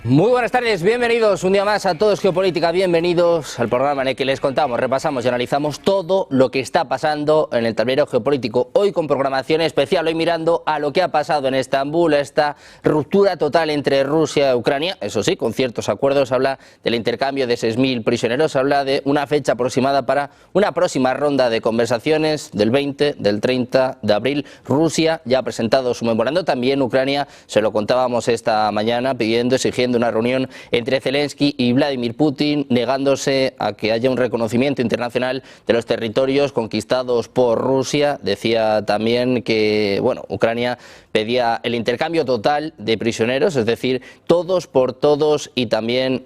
Muy buenas tardes, bienvenidos un día más a Todo es Geopolítica, bienvenidos al programa en el que les contamos, repasamos y analizamos todo lo que está pasando en el tablero geopolítico. Hoy con programación especial, hoy mirando a lo que ha pasado en Estambul, a esta ruptura total entre Rusia y Ucrania, eso sí, con ciertos acuerdos, habla del intercambio de 6.000 prisioneros, habla de una fecha aproximada para una próxima ronda de conversaciones del 20, del 30 de abril. Rusia ya ha presentado su memorando, también Ucrania, se lo contábamos esta mañana, exigiendo una reunión entre Zelensky y Vladimir Putin, negándose a que haya un reconocimiento internacional de los territorios conquistados por Rusia. Decía también que, Ucrania pedía el intercambio total de prisioneros, es decir, todos por todos, y también,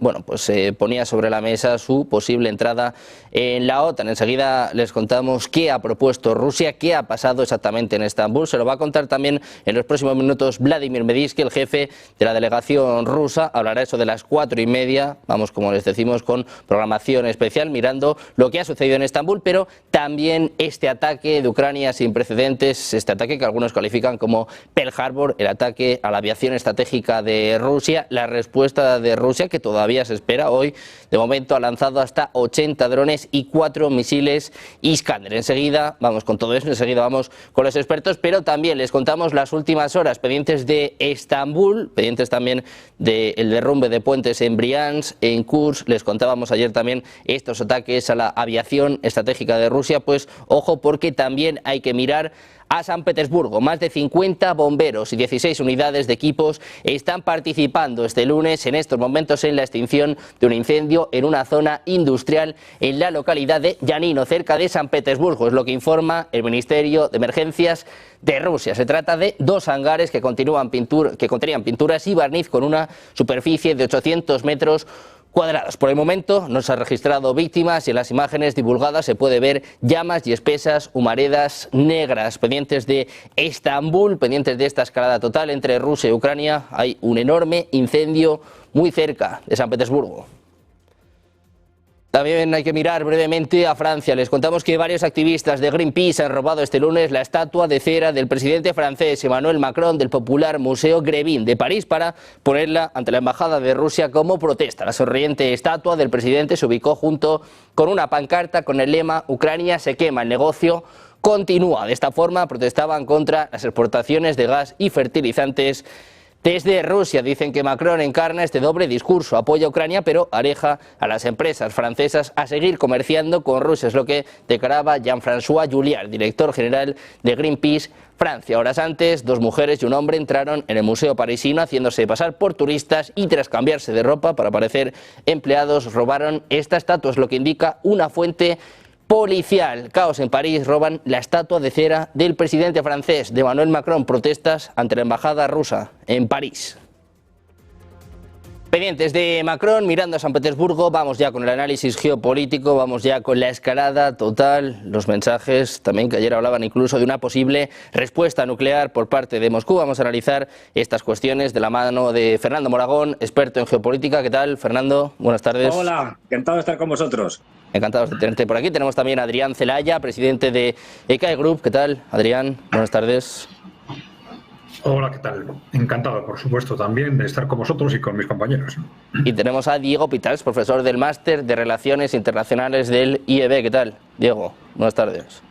ponía sobre la mesa su posible entrada en la OTAN. Enseguida les contamos qué ha propuesto Rusia, qué ha pasado exactamente en Estambul. Se lo va a contar también en los próximos minutos Vladimir Medinsky, el jefe de la delegación rusa. Hablará eso de las 4:30, vamos, como les decimos, con programación especial, mirando lo que ha sucedido en Estambul, pero también este ataque de Ucrania sin precedentes, este ataque que algunos califican como Pearl Harbor, el ataque a la aviación estratégica de Rusia, la respuesta de Rusia que todavía se espera. Hoy, de momento, ha lanzado hasta 80 drones y 4 misiles Iskander. Enseguida vamos con todo eso, enseguida vamos con los expertos, pero también les contamos las últimas horas pendientes de Estambul, pendientes también del derrumbe de puentes en Briansk, en Kursk. Les contábamos ayer también estos ataques a la aviación estratégica de Rusia. Pues ojo, porque también hay que mirar a San Petersburgo. Más de 50 bomberos y 16 unidades de equipos están participando este lunes, en estos momentos, en la extinción de un incendio en una zona industrial en la localidad de Yanino, cerca de San Petersburgo. Es lo que informa el Ministerio de Emergencias de Rusia. Se trata de 2 hangares que contenían pinturas y barniz con una superficie de 800 metros cuadrados. Por el momento no se han registrado víctimas y en las imágenes divulgadas se puede ver llamas y espesas humaredas negras. Pendientes de Estambul, pendientes de esta escalada total entre Rusia y Ucrania, hay un enorme incendio muy cerca de San Petersburgo. También hay que mirar brevemente a Francia. Les contamos que varios activistas de Greenpeace han robado este lunes la estatua de cera del presidente francés Emmanuel Macron del popular Museo Grévin de París para ponerla ante la embajada de Rusia como protesta. La sonriente estatua del presidente se ubicó junto con una pancarta con el lema "Ucrania se quema, el negocio continúa". De esta forma protestaban contra las exportaciones de gas y fertilizantes desde Rusia. Dicen que Macron encarna este doble discurso, apoya a Ucrania pero aleja a las empresas francesas a seguir comerciando con Rusia. Es lo que declaraba Jean-François Juliard, director general de Greenpeace Francia. Horas antes, 2 mujeres y un hombre entraron en el museo parisino haciéndose pasar por turistas y, tras cambiarse de ropa para parecer empleados, robaron esta estatua. Es lo que indica una fuente policial. Caos en París, roban la estatua de cera del presidente francés, de Emmanuel Macron. Protestas ante la embajada rusa en París. Pendientes de Macron, mirando a San Petersburgo, vamos ya con el análisis geopolítico, vamos ya con la escalada total, los mensajes también que ayer hablaban incluso de una posible respuesta nuclear por parte de Moscú. Vamos a analizar estas cuestiones de la mano de Fernando Moragón, experto en geopolítica. ¿Qué tal, Fernando? Buenas tardes. Hola, encantado de estar con vosotros. Encantados de tenerte por aquí. Tenemos también a Adrián Celaya, presidente de ECAE Group. ¿Qué tal, Adrián? Buenas tardes. Hola, ¿qué tal? Encantado, por supuesto, también de estar con vosotros y con mis compañeros. Y tenemos a Diego Pitals, profesor del Máster de Relaciones Internacionales del IEB. ¿Qué tal, Diego? Buenas tardes.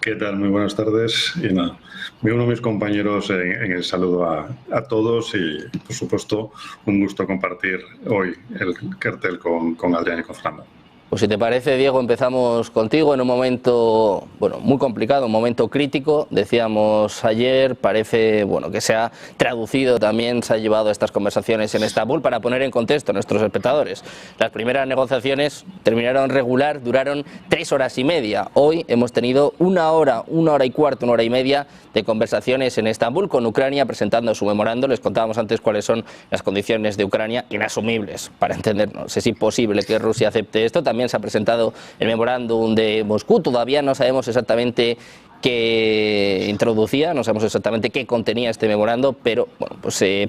¿Qué tal? Muy buenas tardes. Y nada, me uno a mis compañeros en el saludo a todos y, por supuesto, un gusto compartir hoy el cartel con Adrián y con Fernando. Pues si te parece, Diego, empezamos contigo en un momento muy complicado, un momento crítico. Decíamos ayer, parece que se ha traducido también, se ha llevado a estas conversaciones en Estambul. Para poner en contexto a nuestros espectadores, las primeras negociaciones terminaron regular, duraron 3 horas y media. Hoy hemos tenido 1 hora, 1 hora y cuarto, 1 hora y media de conversaciones en Estambul, con Ucrania presentando su memorando. Les contábamos antes cuáles son las condiciones de Ucrania, inasumibles para entendernos. Es imposible que Rusia acepte esto. También se ha presentado el memorándum de Moscú. Todavía no sabemos exactamente qué introducía, no sabemos exactamente qué contenía este memorando, pero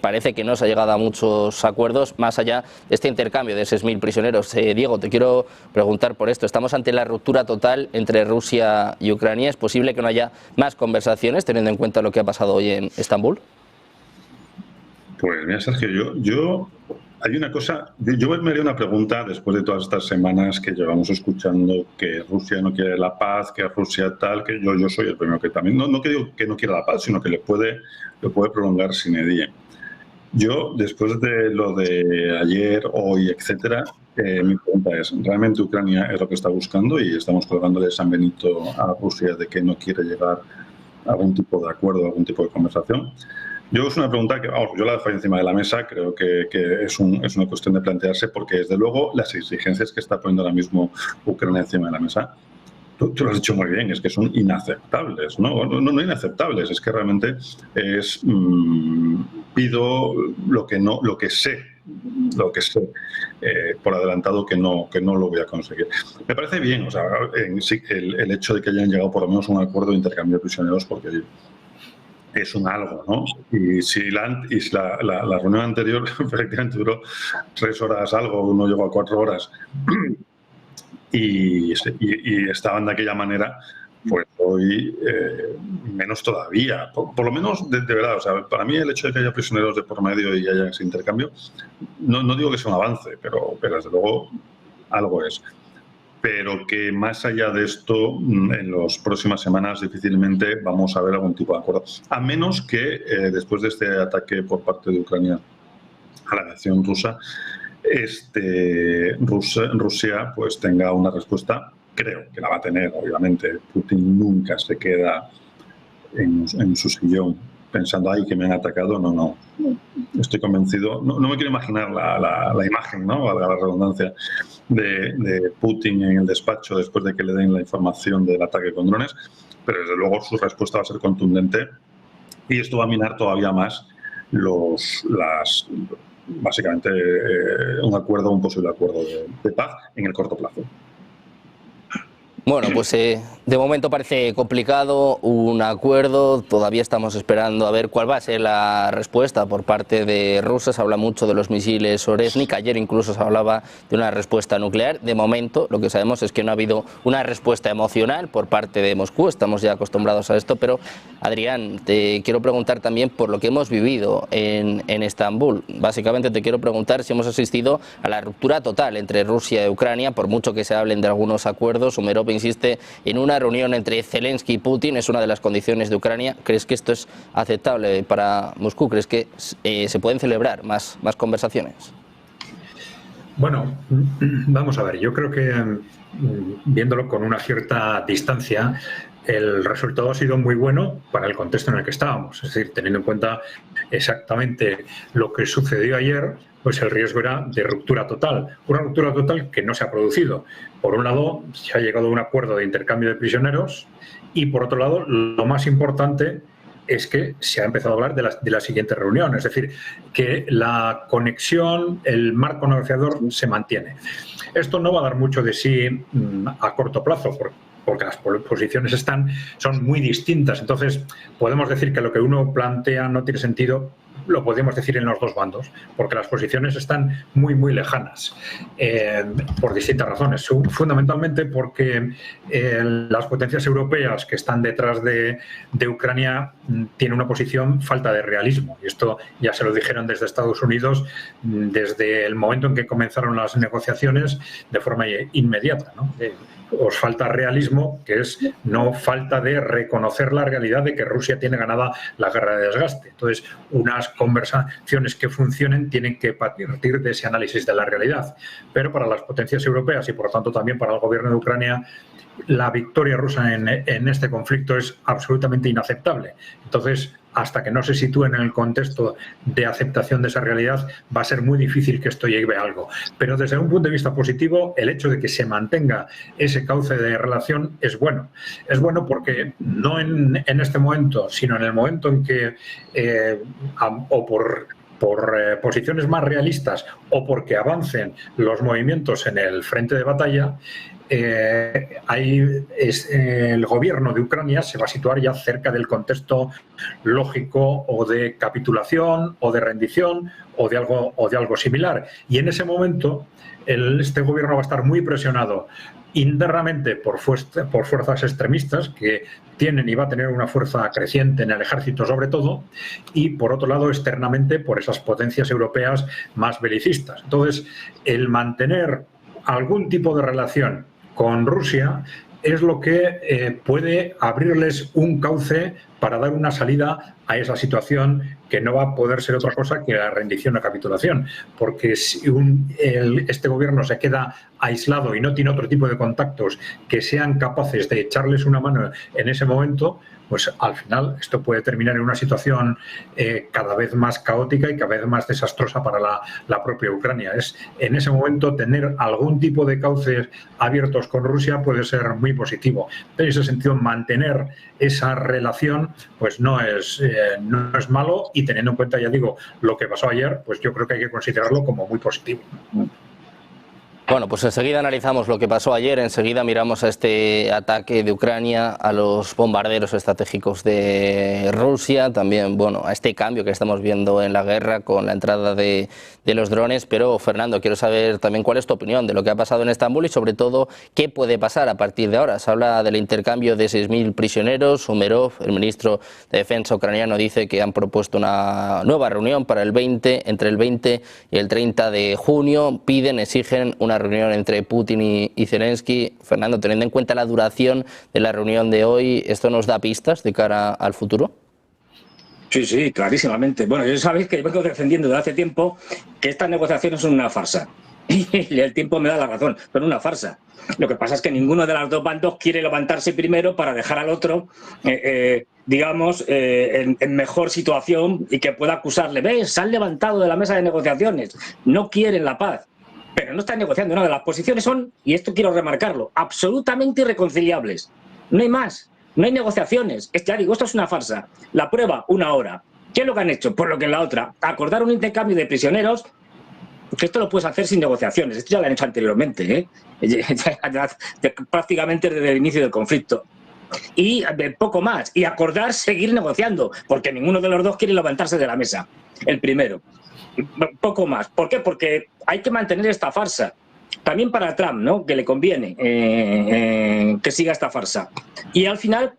parece que no se ha llegado a muchos acuerdos más allá de este intercambio de 6.000 prisioneros. Diego, te quiero preguntar por esto. ¿Estamos ante la ruptura total entre Rusia y Ucrania? ¿Es posible que no haya más conversaciones teniendo en cuenta lo que ha pasado hoy en Estambul? Pues mira, Sergio, yo Hay una cosa, yo me haría una pregunta después de todas estas semanas que llevamos escuchando que Rusia no quiere la paz, que Rusia tal, que yo soy el primero que también, no que digo que no quiera la paz, sino que lo puede prolongar sine die. Yo, después de lo de ayer, hoy, etcétera, mi pregunta es, ¿realmente Ucrania es lo que está buscando y estamos colgándole San Benito a Rusia de que no quiere llegar a algún tipo de acuerdo, a algún tipo de conversación? Yo es una pregunta que yo la dejo ahí encima de la mesa, creo que es una cuestión de plantearse porque, desde luego, las exigencias que está poniendo ahora mismo Ucrania encima de la mesa, tú lo has dicho muy bien, es que son inaceptables, ¿no? No inaceptables, es que realmente es pido lo que sé por adelantado que no lo voy a conseguir. Me parece bien, o sea, sí, el hecho de que hayan llegado por lo menos a un acuerdo de intercambio de prisioneros, porque es un algo, ¿no? Y si la reunión anterior efectivamente duró 3 horas algo, uno llegó a 4 horas y estaban de aquella manera, pues hoy menos todavía. Por lo menos, de verdad, o sea, para mí el hecho de que haya prisioneros de por medio y haya ese intercambio, no digo que sea un avance, pero desde luego algo es. Pero que más allá de esto, en las próximas semanas difícilmente vamos a ver algún tipo de acuerdo. A menos que después de este ataque por parte de Ucrania a la nación rusa, Rusia pues tenga una respuesta, creo que la va a tener, obviamente. Putin nunca se queda en su sillón pensando, ay, que me han atacado. No. Estoy convencido. No me quiero imaginar la imagen, ¿no? Valga la redundancia, de Putin en el despacho después de que le den la información del ataque con drones, pero desde luego su respuesta va a ser contundente y esto va a minar todavía más básicamente un posible acuerdo de paz en el corto plazo. Bueno, pues de momento parece complicado un acuerdo, todavía estamos esperando a ver cuál va a ser la respuesta por parte de Rusia. Se habla mucho de los misiles Oresnik, ayer incluso se hablaba de una respuesta nuclear. De momento lo que sabemos es que no ha habido una respuesta emocional por parte de Moscú, estamos ya acostumbrados a esto, pero Adrián, te quiero preguntar también por lo que hemos vivido en Estambul. Básicamente te quiero preguntar si hemos asistido a la ruptura total entre Rusia y Ucrania, por mucho que se hablen de algunos acuerdos. Umerov insiste en una reunión entre Zelensky y Putin, es una de las condiciones de Ucrania. ¿Crees que esto es aceptable para Moscú? ¿Crees que se pueden celebrar más conversaciones? Bueno, vamos a ver, yo creo que viéndolo con una cierta distancia, el resultado ha sido muy bueno para el contexto en el que estábamos. Es decir, teniendo en cuenta exactamente lo que sucedió ayer, pues el riesgo era de ruptura total. Una ruptura total que no se ha producido. Por un lado, se ha llegado a un acuerdo de intercambio de prisioneros y, por otro lado, lo más importante es que se ha empezado a hablar de la siguiente reunión. Es decir, que la conexión, el marco negociador se mantiene. Esto no va a dar mucho de sí a corto plazo, porque las posiciones son muy distintas. Entonces, podemos decir que lo que uno plantea no tiene sentido, lo podemos decir en los dos bandos, porque las posiciones están muy, muy lejanas, por distintas razones. Fundamentalmente porque las potencias europeas que están detrás de Ucrania tienen una posición falta de realismo. Y esto ya se lo dijeron desde Estados Unidos desde el momento en que comenzaron las negociaciones de forma inmediata, ¿no? Os falta realismo, que es no falta de reconocer la realidad de que Rusia tiene ganada la guerra de desgaste. Entonces, unas conversaciones que funcionen tienen que partir de ese análisis de la realidad. Pero para las potencias europeas y, por lo tanto, también para el gobierno de Ucrania, la victoria rusa en este conflicto es absolutamente inaceptable. Entonces, hasta que no se sitúen en el contexto de aceptación de esa realidad, va a ser muy difícil que esto lleve a algo. Pero desde un punto de vista positivo, el hecho de que se mantenga ese cauce de relación es bueno. Es bueno porque no en este momento, sino en el momento en que, o por posiciones más realistas o porque avancen los movimientos en el frente de batalla, el gobierno de Ucrania se va a situar ya cerca del contexto lógico o de capitulación o de rendición o de algo similar. Y en ese momento este gobierno va a estar muy presionado internamente por fuerzas extremistas que tienen y va a tener una fuerza creciente en el ejército sobre todo, y por otro lado externamente por esas potencias europeas más belicistas. Entonces, el mantener algún tipo de relación con Rusia es lo que puede abrirles un cauce para dar una salida a esa situación que no va a poder ser otra cosa que la rendición o capitulación, porque si este gobierno se queda aislado y no tiene otro tipo de contactos que sean capaces de echarles una mano en ese momento, pues al final esto puede terminar en una situación cada vez más caótica y cada vez más desastrosa para la propia Ucrania. En ese momento tener algún tipo de cauces abiertos con Rusia puede ser muy positivo. En ese sentido, mantener esa relación pues no es malo, y teniendo en cuenta, ya digo, lo que pasó ayer, pues yo creo que hay que considerarlo como muy positivo. Bueno, pues enseguida analizamos lo que pasó ayer, enseguida miramos a este ataque de Ucrania, a los bombarderos estratégicos de Rusia, también, bueno, a este cambio que estamos viendo en la guerra con la entrada de los drones. Pero, Fernando, quiero saber también cuál es tu opinión de lo que ha pasado en Estambul y, sobre todo, qué puede pasar a partir de ahora. Se habla del intercambio de 6.000 prisioneros. Umerov, el ministro de Defensa ucraniano, dice que han propuesto una nueva reunión para entre el 20 y el 30 de junio. Exigen una reunión entre Putin y Zelensky. Fernando, teniendo en cuenta la duración de la reunión de hoy, ¿esto nos da pistas de cara al futuro? Sí, sí, clarísimamente. Bueno, ya sabéis que yo vengo defendiendo desde hace tiempo que estas negociaciones son una farsa. Y el tiempo me da la razón, son una farsa. Lo que pasa es que ninguno de los dos bandos quiere levantarse primero para dejar al otro, digamos, en mejor situación y que pueda acusarle. ¿Ves? Se han levantado de la mesa de negociaciones. No quieren la paz. Pero no están negociando nada. Las posiciones son, y esto quiero remarcarlo, absolutamente irreconciliables. No hay más. No hay negociaciones. Ya digo, esto es una farsa. La prueba, 1 hora. ¿Qué es lo que han hecho? Pues lo que en la otra. Acordar un intercambio de prisioneros, que esto lo puedes hacer sin negociaciones. Esto ya lo han hecho anteriormente, prácticamente desde el inicio del conflicto. Y poco más. Y acordar seguir negociando, porque ninguno de los dos quiere levantarse de la mesa. El primero. Poco más. ¿Por qué? Porque hay que mantener esta farsa. También para Trump, ¿no? Que le conviene que siga esta farsa. Y al final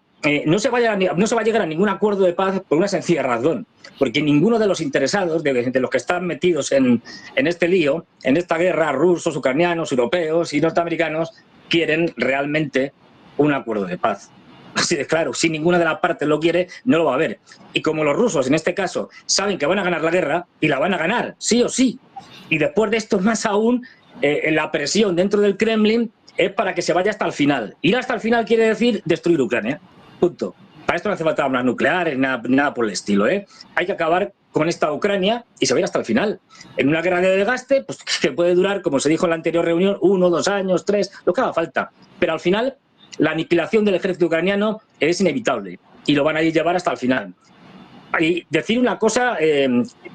no se va a llegar a ningún acuerdo de paz por una sencilla razón. Porque ninguno de los interesados, de los que están metidos en este lío, en esta guerra, rusos, ucranianos, europeos y norteamericanos, quieren realmente un acuerdo de paz. Así de claro, si ninguna de las partes lo quiere, no lo va a haber. Y como los rusos, en este caso, saben que van a ganar la guerra, y la van a ganar, sí o sí. Y después de esto, más aún, la presión dentro del Kremlin es para que se vaya hasta el final. Ir hasta el final quiere decir destruir Ucrania. Punto. Para esto no hace falta armas nucleares, nada por el estilo. Hay que acabar con esta Ucrania y se va a ir hasta el final. En una guerra de desgaste, pues que puede durar, como se dijo en la anterior reunión, 1, 2 años, 3, lo que haga falta. Pero al final, la aniquilación del ejército ucraniano es inevitable y lo van a llevar hasta el final. Y decir una cosa,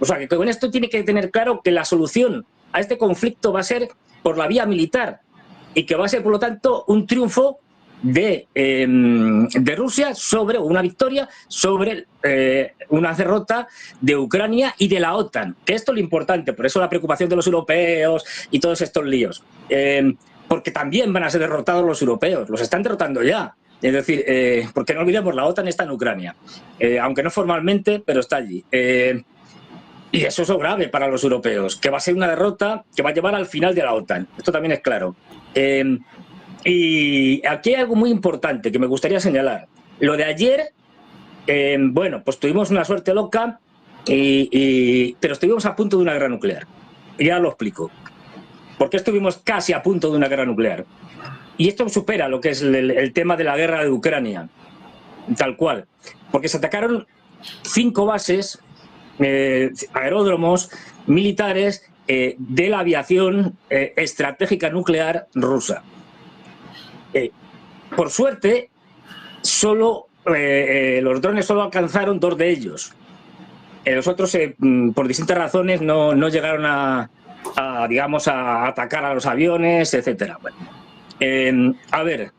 o sea, que con esto tiene que tener claro que la solución a este conflicto va a ser por la vía militar y que va a ser, por lo tanto, un triunfo de Rusia sobre una victoria sobre una derrota de Ucrania y de la OTAN, que esto es lo importante, por eso la preocupación de los europeos y todos estos líos. Porque también van a ser derrotados los europeos, los están derrotando ya. Es decir, porque no olvidemos, la OTAN está en Ucrania, aunque no formalmente, pero está allí. Y eso es lo grave para los europeos, que va a ser una derrota que va a llevar al final de la OTAN. Esto también es claro. Y aquí hay algo muy importante que me gustaría señalar. Lo de ayer, bueno, pues tuvimos una suerte loca, pero estuvimos a punto de una guerra nuclear. Y ya lo explico. ¿Por qué estuvimos casi a punto de una guerra nuclear? Y esto supera lo que es el tema de la guerra de Ucrania, tal cual. Porque se atacaron 5 bases, aeródromos militares de la aviación estratégica nuclear rusa. Por suerte, los drones solo alcanzaron 2 de ellos. Los otros, por distintas razones, no llegaron digamos, a atacar a los aviones, etcétera. Bueno, a ver,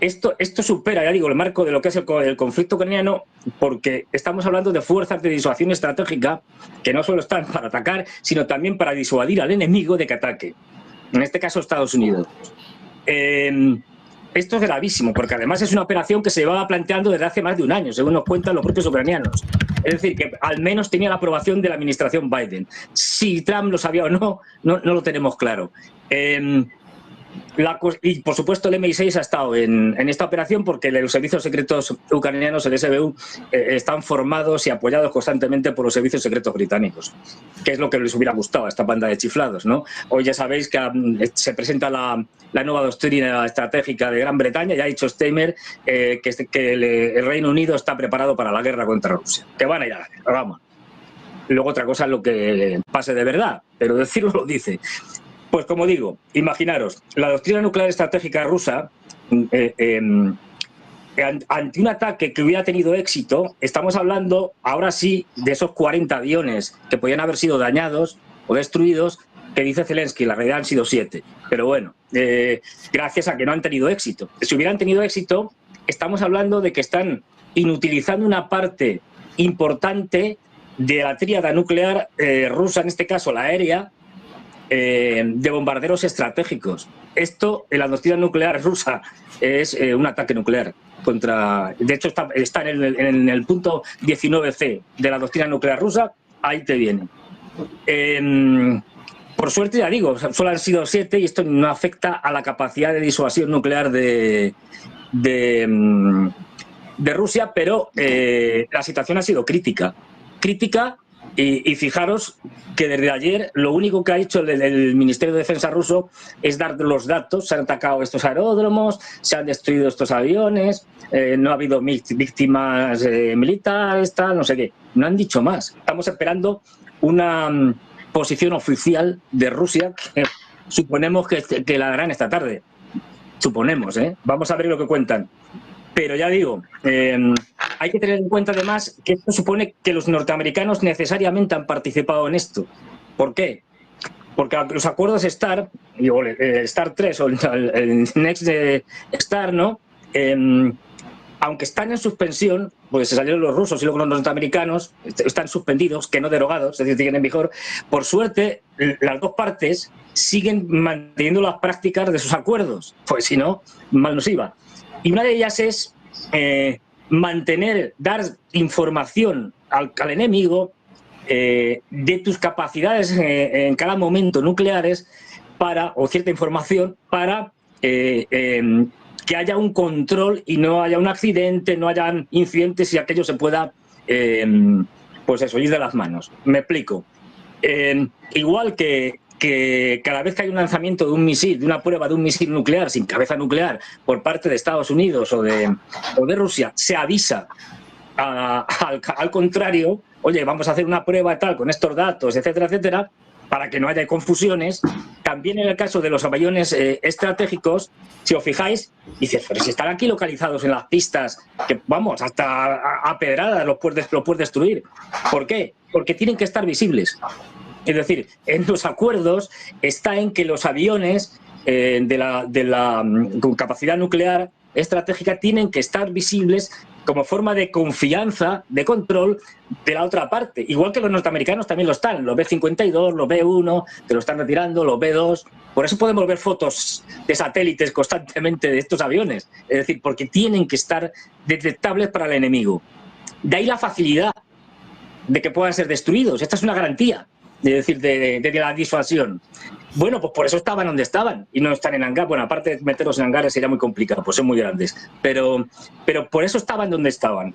esto supera, ya digo, el marco de lo que es el conflicto ucraniano, porque estamos hablando de fuerzas de disuasión estratégica que no solo están para atacar, sino también para disuadir al enemigo de que ataque. En este caso, Estados Unidos. Esto es gravísimo, porque además es una operación que se llevaba planteando desde hace más de un año, según nos cuentan los propios ucranianos. Es decir, que al menos tenía la aprobación de la administración Biden. Si Trump lo sabía o no, no lo tenemos claro. Y por supuesto el MI6 ha estado en esta operación porque los servicios secretos ucranianos, el SBU, están formados y apoyados constantemente por los servicios secretos británicos, que es lo que les hubiera gustado a esta banda de chiflados, ¿no? Hoy ya sabéis que se presenta la nueva doctrina estratégica de Gran Bretaña. Ya ha dicho Steinmeier que el Reino Unido está preparado para la guerra contra Rusia, que van a ir a la guerra, vamos. Luego otra cosa es lo que pase de verdad, pero decirlo lo dice. Pues como digo, imaginaros, la doctrina nuclear estratégica rusa, ante un ataque que hubiera tenido éxito, estamos hablando ahora sí de esos 40 aviones que podían haber sido dañados o destruidos, que dice Zelensky, la realidad han sido 7. Pero bueno, gracias a que no han tenido éxito. Si hubieran tenido éxito, estamos hablando de que están inutilizando una parte importante de la tríada nuclear rusa, en este caso la aérea, de bombarderos estratégicos. Esto, en la doctrina nuclear rusa, es un ataque nuclear contra... De hecho, está en el punto 19c de la doctrina nuclear rusa, ahí te viene. Por suerte, ya digo, solo han sido 7 y esto no afecta a la capacidad de disuasión nuclear de Rusia, pero la situación ha sido crítica. Y fijaros que desde ayer lo único que ha hecho el Ministerio de Defensa ruso es dar los datos. Se han atacado estos aeródromos, se han destruido estos aviones, no ha habido víctimas militares, tal, no sé qué. No han dicho más. Estamos esperando una posición oficial de Rusia que suponemos que la darán esta tarde. Suponemos, ¿eh? Vamos a ver lo que cuentan. Pero ya digo, hay que tener en cuenta además que esto supone que los norteamericanos necesariamente han participado en esto. ¿Por qué? Porque los acuerdos START, START 3 o el Next START, ¿no? Aunque están en suspensión, porque se salieron los rusos y luego los norteamericanos, están suspendidos, que no derogados, es decir, siguen en vigor. Por suerte, las dos partes siguen manteniendo las prácticas de sus acuerdos, pues si no, mal nos iba. Y una de ellas es dar información al enemigo de tus capacidades en cada momento nucleares o cierta información para que haya un control y no haya un accidente, no hayan incidentes y aquello se pueda pues eso, ir de las manos. Me explico. Igual que cada vez que hay un lanzamiento de un misil, de una prueba de un misil nuclear sin cabeza nuclear por parte de Estados Unidos o de Rusia, se avisa al contrario, oye, vamos a hacer una prueba tal con estos datos, etcétera, etcétera, para que no haya confusiones. También en el caso de los aviones estratégicos, si os fijáis, dices, pero si están aquí localizados en las pistas, que vamos, hasta a pedradas los puedes destruir. ¿Por qué? Porque tienen que estar visibles. Es decir, en los acuerdos está en que los aviones con capacidad nuclear estratégica tienen que estar visibles como forma de confianza, de control de la otra parte. Igual que los norteamericanos también lo están. Los B-52, los B-1, que lo están retirando, los B-2. Por eso podemos ver fotos de satélites constantemente de estos aviones. Es decir, porque tienen que estar detectables para el enemigo. De ahí la facilidad de que puedan ser destruidos. Esta es una garantía. Es decir, de la disuasión. Bueno, pues por eso estaban donde estaban y no están en hangar. Bueno, aparte de meterlos en hangares sería muy complicado, pues son muy grandes. Pero por eso estaban donde estaban.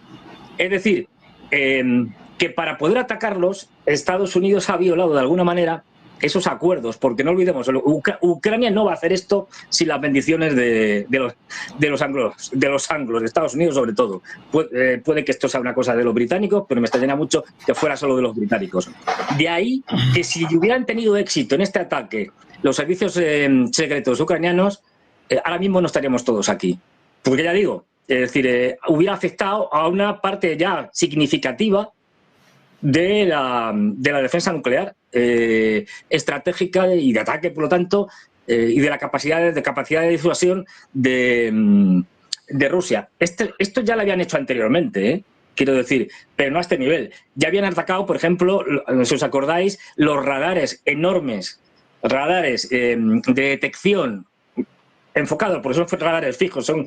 Es decir, que para poder atacarlos, Estados Unidos ha violado de alguna manera esos acuerdos, porque no olvidemos, Ucrania no va a hacer esto sin las bendiciones de los anglos, de Estados Unidos sobre todo. Puede que esto sea una cosa de los británicos, pero me extrañaría mucho que fuera solo de los británicos. De ahí que si hubieran tenido éxito en este ataque los servicios secretos ucranianos, ahora mismo no estaríamos todos aquí. Porque ya digo, es decir, hubiera afectado a una parte ya significativa de la defensa nuclear estratégica y de ataque, por lo tanto, y de la capacidad de disuasión de Rusia. Esto ya lo habían hecho anteriormente, quiero decir, pero no a este nivel. Ya habían atacado, por ejemplo, si os acordáis, los radares enormes, radares de detección enfocados, porque son radares fijos, son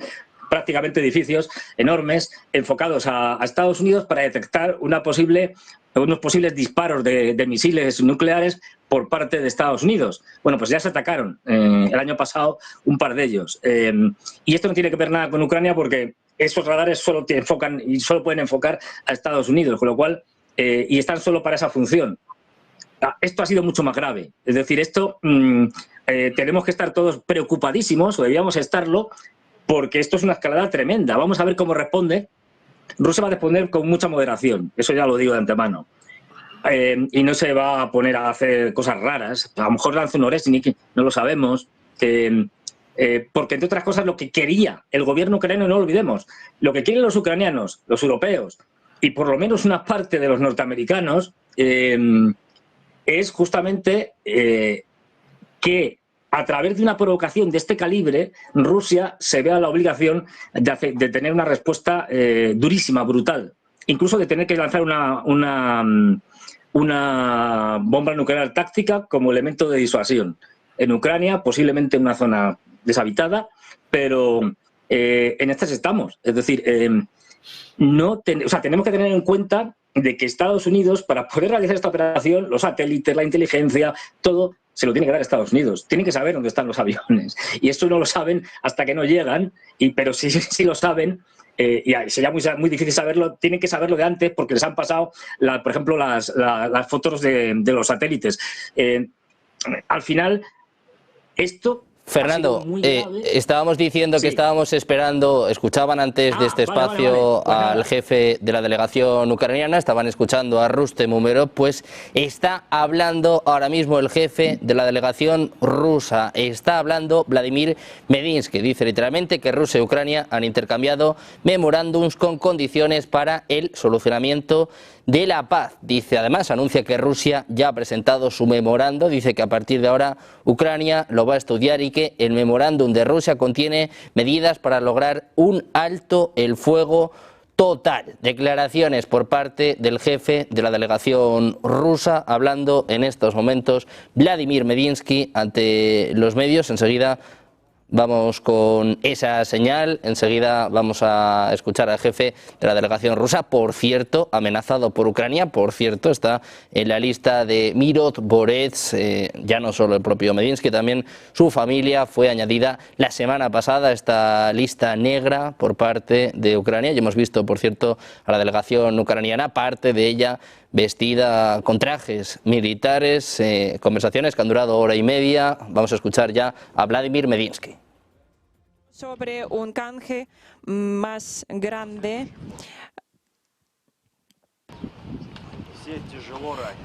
prácticamente edificios enormes enfocados a Estados Unidos para detectar unos posibles disparos de misiles nucleares por parte de Estados Unidos. Bueno, pues ya se atacaron el año pasado un par de ellos. Y esto no tiene que ver nada con Ucrania porque esos radares solo te enfocan y solo pueden enfocar a Estados Unidos, con lo cual, y están solo para esa función. Esto ha sido mucho más grave. Es decir, esto tenemos que estar todos preocupadísimos, o debíamos estarlo, porque esto es una escalada tremenda. Vamos a ver cómo responde. Rusia va a responder con mucha moderación, eso ya lo digo de antemano. Y no se va a poner a hacer cosas raras. A lo mejor lanza un Oresnik, no lo sabemos. Porque, entre otras cosas, lo que quería el gobierno ucraniano, no lo olvidemos, lo que quieren los ucranianos, los europeos, y por lo menos una parte de los norteamericanos, es justamente que a través de una provocación de este calibre, Rusia se vea la obligación de tener una respuesta durísima, brutal. Incluso de tener que lanzar una bomba nuclear táctica como elemento de disuasión. En Ucrania, posiblemente en una zona deshabitada, pero en estas estamos. Es decir, tenemos que tener en cuenta de que Estados Unidos, para poder realizar esta operación, los satélites, la inteligencia, todo, se lo tiene que dar a Estados Unidos. Tienen que saber dónde están los aviones. Y esto no lo saben hasta que no llegan, pero sí lo saben, y sería muy difícil saberlo, tienen que saberlo de antes porque les han pasado, por ejemplo, las fotos de los satélites. Al final, esto... Fernando, estábamos diciendo que estábamos esperando, escuchaban antes de este espacio al jefe de la delegación ucraniana, estaban escuchando a Rustem Umerov, pues está hablando ahora mismo el jefe de la delegación rusa, está hablando Vladimir Medinsky, dice literalmente que Rusia y Ucrania han intercambiado memorándums con condiciones para el solucionamiento de la paz. Dice, además, anuncia que Rusia ya ha presentado su memorando, dice que a partir de ahora Ucrania lo va a estudiar y que el memorándum de Rusia contiene medidas para lograr un alto el fuego total. Declaraciones por parte del jefe de la delegación rusa, hablando en estos momentos Vladimir Medinsky ante los medios. Enseguida vamos con esa señal, enseguida vamos a escuchar al jefe de la delegación rusa, por cierto, amenazado por Ucrania, por cierto, está en la lista de Mirot Borets, ya no solo el propio Medinsky, también su familia fue añadida la semana pasada a esta lista negra por parte de Ucrania, y hemos visto, por cierto, a la delegación ucraniana, parte de ella vestida con trajes militares, conversaciones que han durado hora y media. Vamos a escuchar ya a Vladimir Medinsky. Sobre un canje más grande,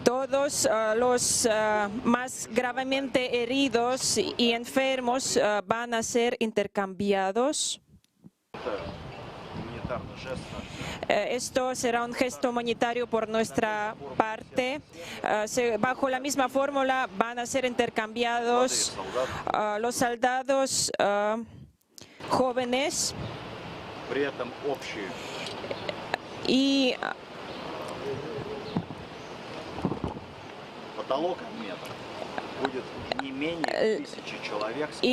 todos los más gravemente heridos y enfermos van a ser intercambiados. Esto será un gesto humanitario por nuestra parte. Bajo la misma fórmula van a ser intercambiados los soldados jóvenes y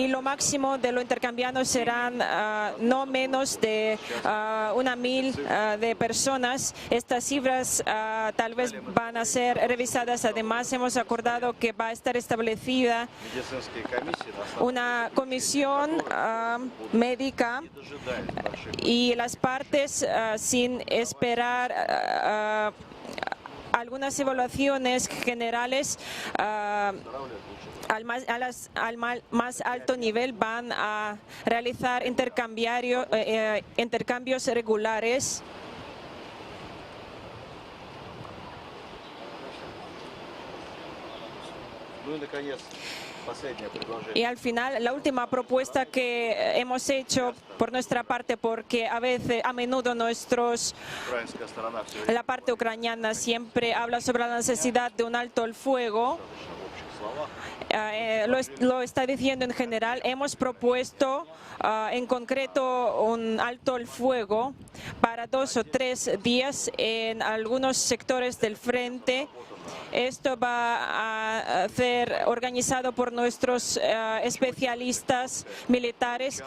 lo máximo de lo intercambiado serán no menos de 1.000 de personas. Estas cifras tal vez van a ser revisadas. Además, hemos acordado que va a estar establecida una comisión médica y las partes, sin esperar algunas evaluaciones generales al más alto nivel, van a realizar intercambios regulares. Y al final, la última propuesta que hemos hecho por nuestra parte, porque a menudo la parte ucraniana siempre habla sobre la necesidad de un alto el fuego, lo está diciendo en general. Hemos propuesto en concreto un alto el fuego para 2 o 3 días en algunos sectores del frente. Esto va a ser organizado por nuestros especialistas militares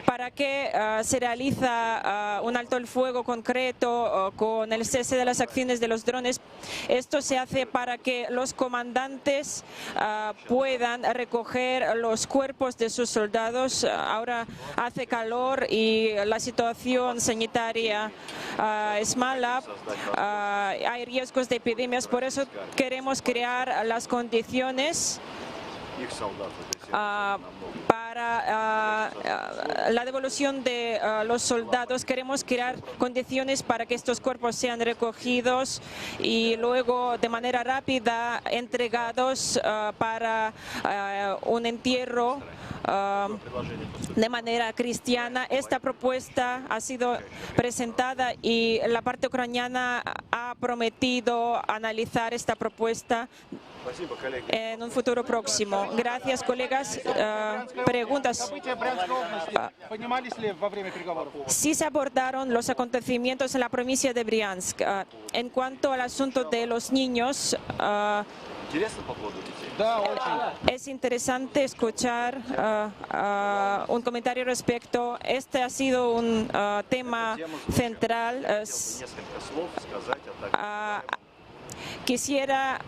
para que se realiza un alto el fuego concreto con el cese de las acciones de los drones. Esto se hace para que los comandantes puedan recoger los cuerpos de sus soldados. Ahora hace calor y la situación sanitaria es mala, hay riesgos de epidemias, por eso queremos crear las condiciones para la devolución de los soldados. Queremos crear condiciones para que estos cuerpos sean recogidos y luego de manera rápida entregados para un entierro de manera cristiana. Esta propuesta ha sido presentada y la parte ucraniana ha prometido analizar esta propuesta en un futuro próximo. Gracias, colegas. Preguntas. Sí se abordaron los acontecimientos en la provincia de Briansk. En cuanto al asunto de los niños, es interesante escuchar un comentario respecto. Este ha sido un tema central. Quisiera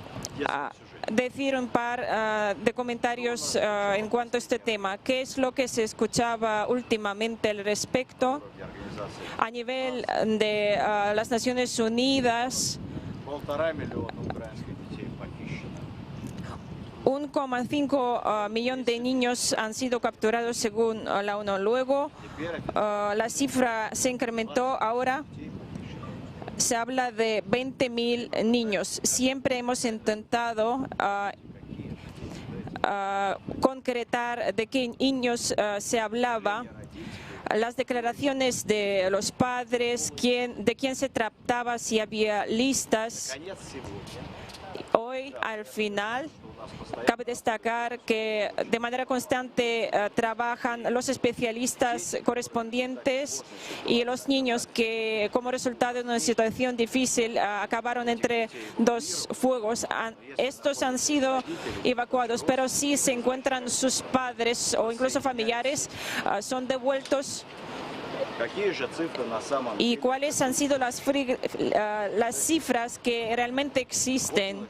decir un par de comentarios en cuanto a este tema. ¿Qué es lo que se escuchaba últimamente al respecto? A nivel de las Naciones Unidas, 1,5 millón de niños han sido capturados según la ONU. Luego, la cifra se incrementó. Ahora se habla de 20.000 niños. Siempre hemos intentado concretar de qué niños se hablaba. Las declaraciones de los padres, de quién se trataba, si había listas. Hoy, al final, cabe destacar que de manera constante trabajan los especialistas correspondientes y los niños que, como resultado de una situación difícil, acabaron entre 2 fuegos. Estos han sido evacuados, pero si se encuentran sus padres o incluso familiares, son devueltos. ¿Y cuáles han sido las cifras que realmente existen?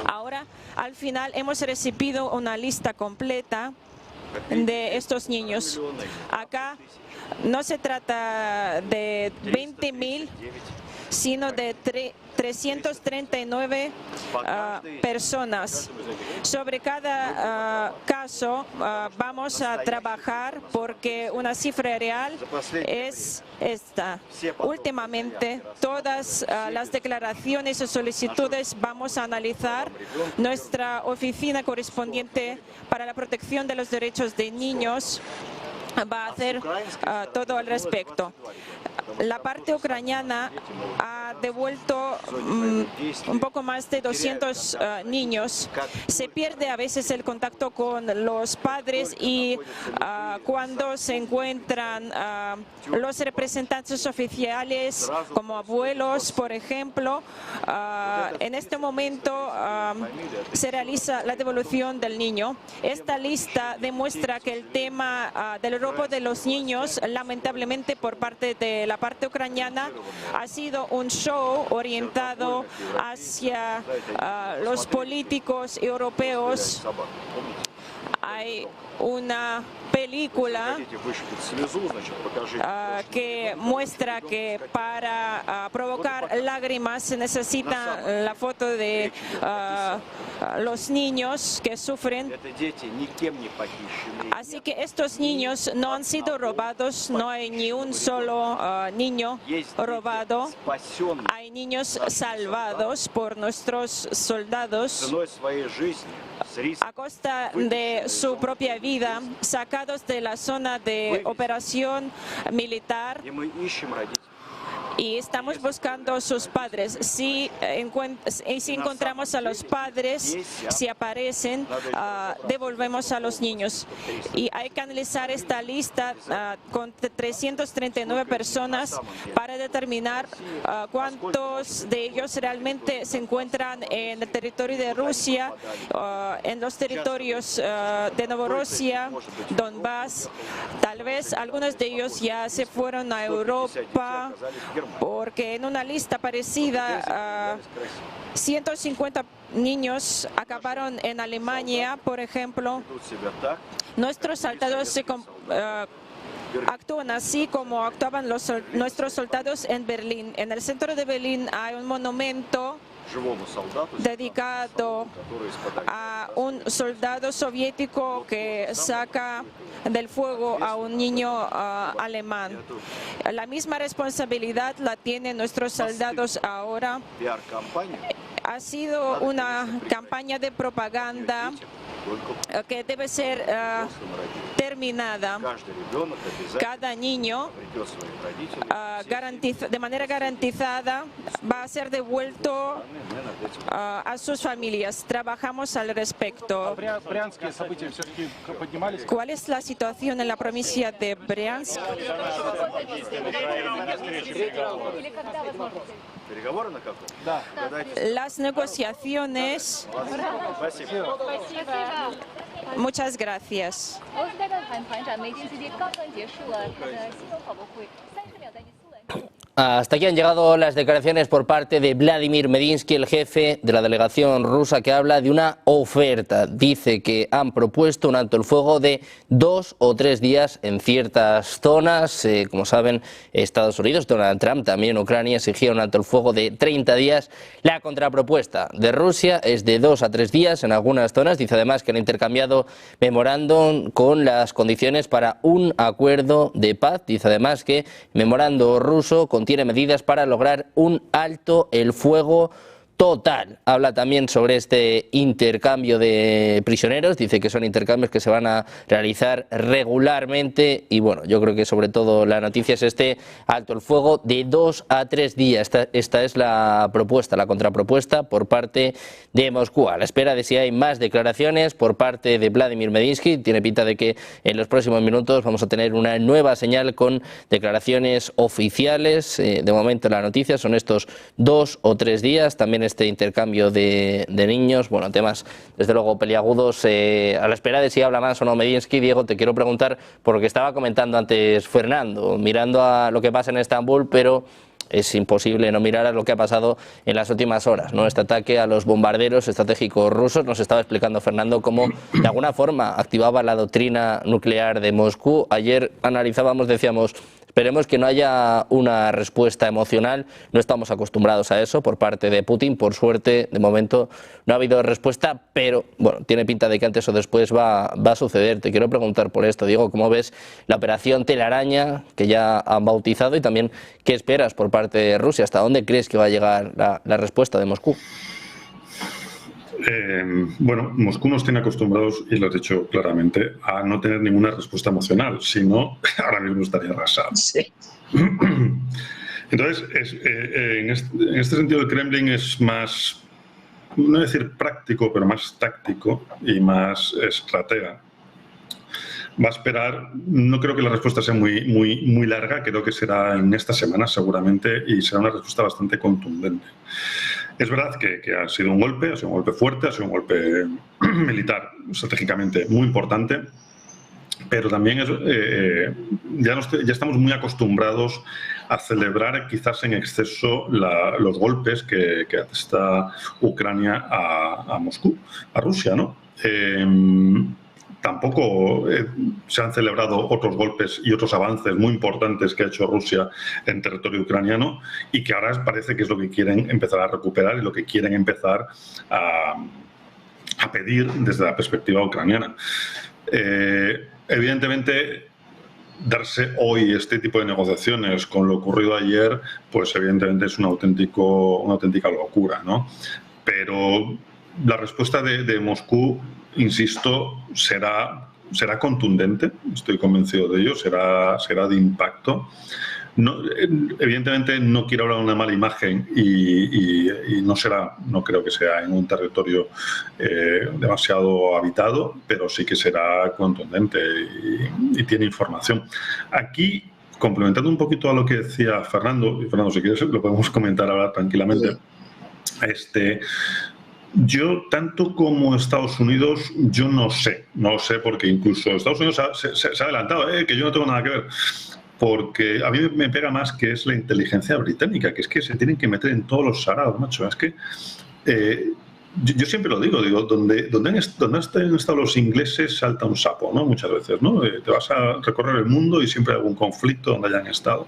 Ahora, al final, hemos recibido una lista completa de estos niños. Acá no se trata de 20.000, sino de 339 personas. Sobre cada caso vamos a trabajar porque una cifra real es esta. Últimamente, todas las declaraciones o solicitudes vamos a analizar. Nuestra oficina correspondiente para la protección de los derechos de niños va a hacer todo al respecto. La parte ucraniana ha devuelto un poco más de 200 niños. Se pierde a veces el contacto con los padres y cuando se encuentran los representantes oficiales, como abuelos, por ejemplo, en este momento se realiza la devolución del niño. Esta lista demuestra que el tema del robo de los niños, lamentablemente por parte de la parte ucraniana, ha sido un show orientado hacia los políticos europeos. Hay una película que muestra que para provocar lágrimas se necesita la foto de los niños que sufren. Así que estos niños no han sido robados, no hay ni un solo niño robado. Hay niños salvados por nuestros soldados a costa de su propia vida, sacados de la zona de operación militar. y estamos buscando a sus padres. Si encontramos a los padres, si aparecen, devolvemos a los niños. Y hay que analizar esta lista con 339 personas para determinar cuántos de ellos realmente se encuentran en el territorio de Rusia, en los territorios de Novorossiya, Donbass. Tal vez algunos de ellos ya se fueron a Europa, porque en una lista parecida 150 niños acabaron en Alemania, por ejemplo. Nuestros soldados actúan así como actuaban nuestros soldados en Berlín. En el centro de Berlín hay un monumento dedicado a un soldado soviético que saca del fuego a un niño alemán. La misma responsabilidad la tienen nuestros soldados ahora. Ha sido una campaña de propaganda que debe ser terminada. Cada niño de manera garantizada va a ser devuelto a sus familias. Trabajamos al respecto. ¿Cuál es la situación en la provincia de Briansk? Las negociaciones. Muchas gracias. Hasta aquí han llegado las declaraciones por parte de Vladimir Medinsky, el jefe de la delegación rusa, que habla de una oferta. Dice que han propuesto un alto el fuego de 2 o 3 días en ciertas zonas. Como saben, Estados Unidos, Donald Trump, también Ucrania, exigía un alto el fuego de 30 días. La contrapropuesta de Rusia es de 2 a 3 días en algunas zonas. Dice además que han intercambiado memorándum con las condiciones para un acuerdo de paz. Dice además que el memorándum ruso contiene medidas para lograr un alto el fuego total. Habla también sobre este intercambio de prisioneros, dice que son intercambios que se van a realizar regularmente y bueno, yo creo que sobre todo la noticia es este alto el fuego de 2 a 3 días. Esta es la propuesta, la contrapropuesta por parte de Moscú. A la espera de si hay más declaraciones por parte de Vladimir Medinsky, tiene pinta de que en los próximos minutos vamos a tener una nueva señal con declaraciones oficiales. De momento la noticia son estos 2 o 3 días, también este intercambio de niños, bueno, temas desde luego peliagudos. A la espera de si habla más o no Medinsky, Diego, te quiero preguntar por lo que estaba comentando antes Fernando, mirando a lo que pasa en Estambul, pero es imposible no mirar a lo que ha pasado en las últimas horas, ¿no? Este ataque a los bombarderos estratégicos rusos. Nos estaba explicando Fernando cómo de alguna forma activaba la doctrina nuclear de Moscú. Ayer analizábamos, decíamos, esperemos que no haya una respuesta emocional, no estamos acostumbrados a eso por parte de Putin, por suerte de momento no ha habido respuesta, pero bueno, tiene pinta de que antes o después va a suceder. Te quiero preguntar por esto, Diego, ¿cómo ves la operación Telaraña que ya han bautizado y también qué esperas por parte de Rusia? ¿Hasta dónde crees que va a llegar la respuesta de Moscú? Bueno, Moscú nos tiene acostumbrados, y lo has dicho claramente, a no tener ninguna respuesta emocional, si no, ahora mismo estaría arrasado. Sí. Entonces, en este sentido el Kremlin es más, no decir práctico, pero más táctico y más estratega. Va a esperar, no creo que la respuesta sea muy larga, creo que será en esta semana seguramente y será una respuesta bastante contundente. Es verdad que ha sido un golpe fuerte, ha sido un golpe militar estratégicamente muy importante, pero también ya estamos muy acostumbrados a celebrar quizás en exceso los golpes que está Ucrania a Moscú, a Rusia, ¿no? Tampoco se han celebrado otros golpes y otros avances muy importantes que ha hecho Rusia en territorio ucraniano y que ahora parece que es lo que quieren empezar a recuperar y lo que quieren empezar a pedir desde la perspectiva ucraniana. Evidentemente, darse hoy este tipo de negociaciones con lo ocurrido ayer, pues evidentemente es una auténtica locura, ¿no? Pero la respuesta de Moscú, insisto, será contundente, estoy convencido de ello, será de impacto, No, evidentemente no quiero hablar de una mala imagen y no creo que sea en un territorio demasiado habitado, pero sí que será contundente y tiene información. Aquí, complementando un poquito a lo que decía Fernando, y Fernando, si quieres lo podemos comentar ahora tranquilamente. Yo, tanto como Estados Unidos, yo no sé porque incluso Estados Unidos se ha adelantado, que yo no tengo nada que ver, porque a mí me pega más que es la inteligencia británica, que es que se tienen que meter en todos los saraos, macho. Es que yo siempre lo digo, donde han estado los ingleses salta un sapo, ¿no? Muchas veces, ¿no? Te vas a recorrer el mundo y siempre hay algún conflicto donde hayan estado.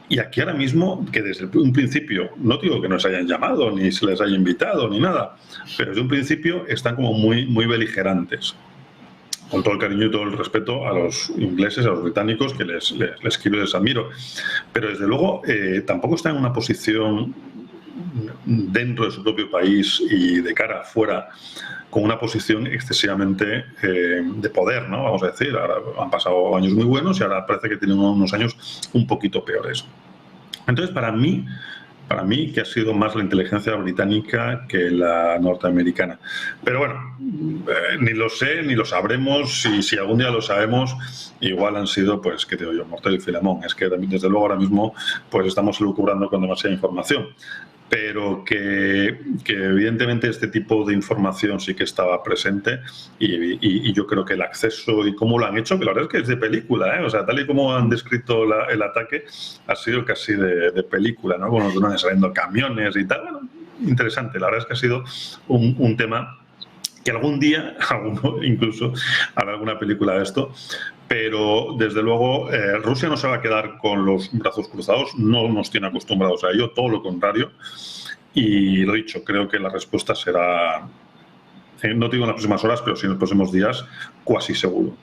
Y aquí ahora mismo, que desde un principio, no digo que nos hayan llamado, ni se les haya invitado, ni nada, pero desde un principio están como muy beligerantes. Con todo el cariño y todo el respeto a los ingleses, a los británicos, que les quiero y les admiro. Pero desde luego tampoco están en una posición dentro de su propio país y de cara afuera con una posición excesivamente de poder, ¿no? Vamos a decir, ahora han pasado años muy buenos y ahora parece que tienen unos años un poquito peores. Entonces, para mí que ha sido más la inteligencia británica que la norteamericana. Pero bueno, ni lo sé, ni lo sabremos, y si algún día lo sabemos, igual han sido, pues, ¿qué te digo yo? Mortero y Filemón. Es que desde luego ahora mismo pues estamos elucubrando con demasiada información. Pero que evidentemente este tipo de información sí que estaba presente y yo creo que el acceso y cómo lo han hecho, que la verdad es que es de película, ¿eh? O sea, tal y como han descrito el ataque, ha sido casi de película, ¿no? Bueno, van saliendo camiones y tal. Bueno, interesante, la verdad es que ha sido un tema que algún día, alguno incluso, hará alguna película de esto. Pero, desde luego, Rusia no se va a quedar con los brazos cruzados, no nos tiene acostumbrados a ello, todo lo contrario. Y lo dicho, creo que la respuesta será, no digo en las próximas horas, pero sí en los próximos días, cuasi seguro.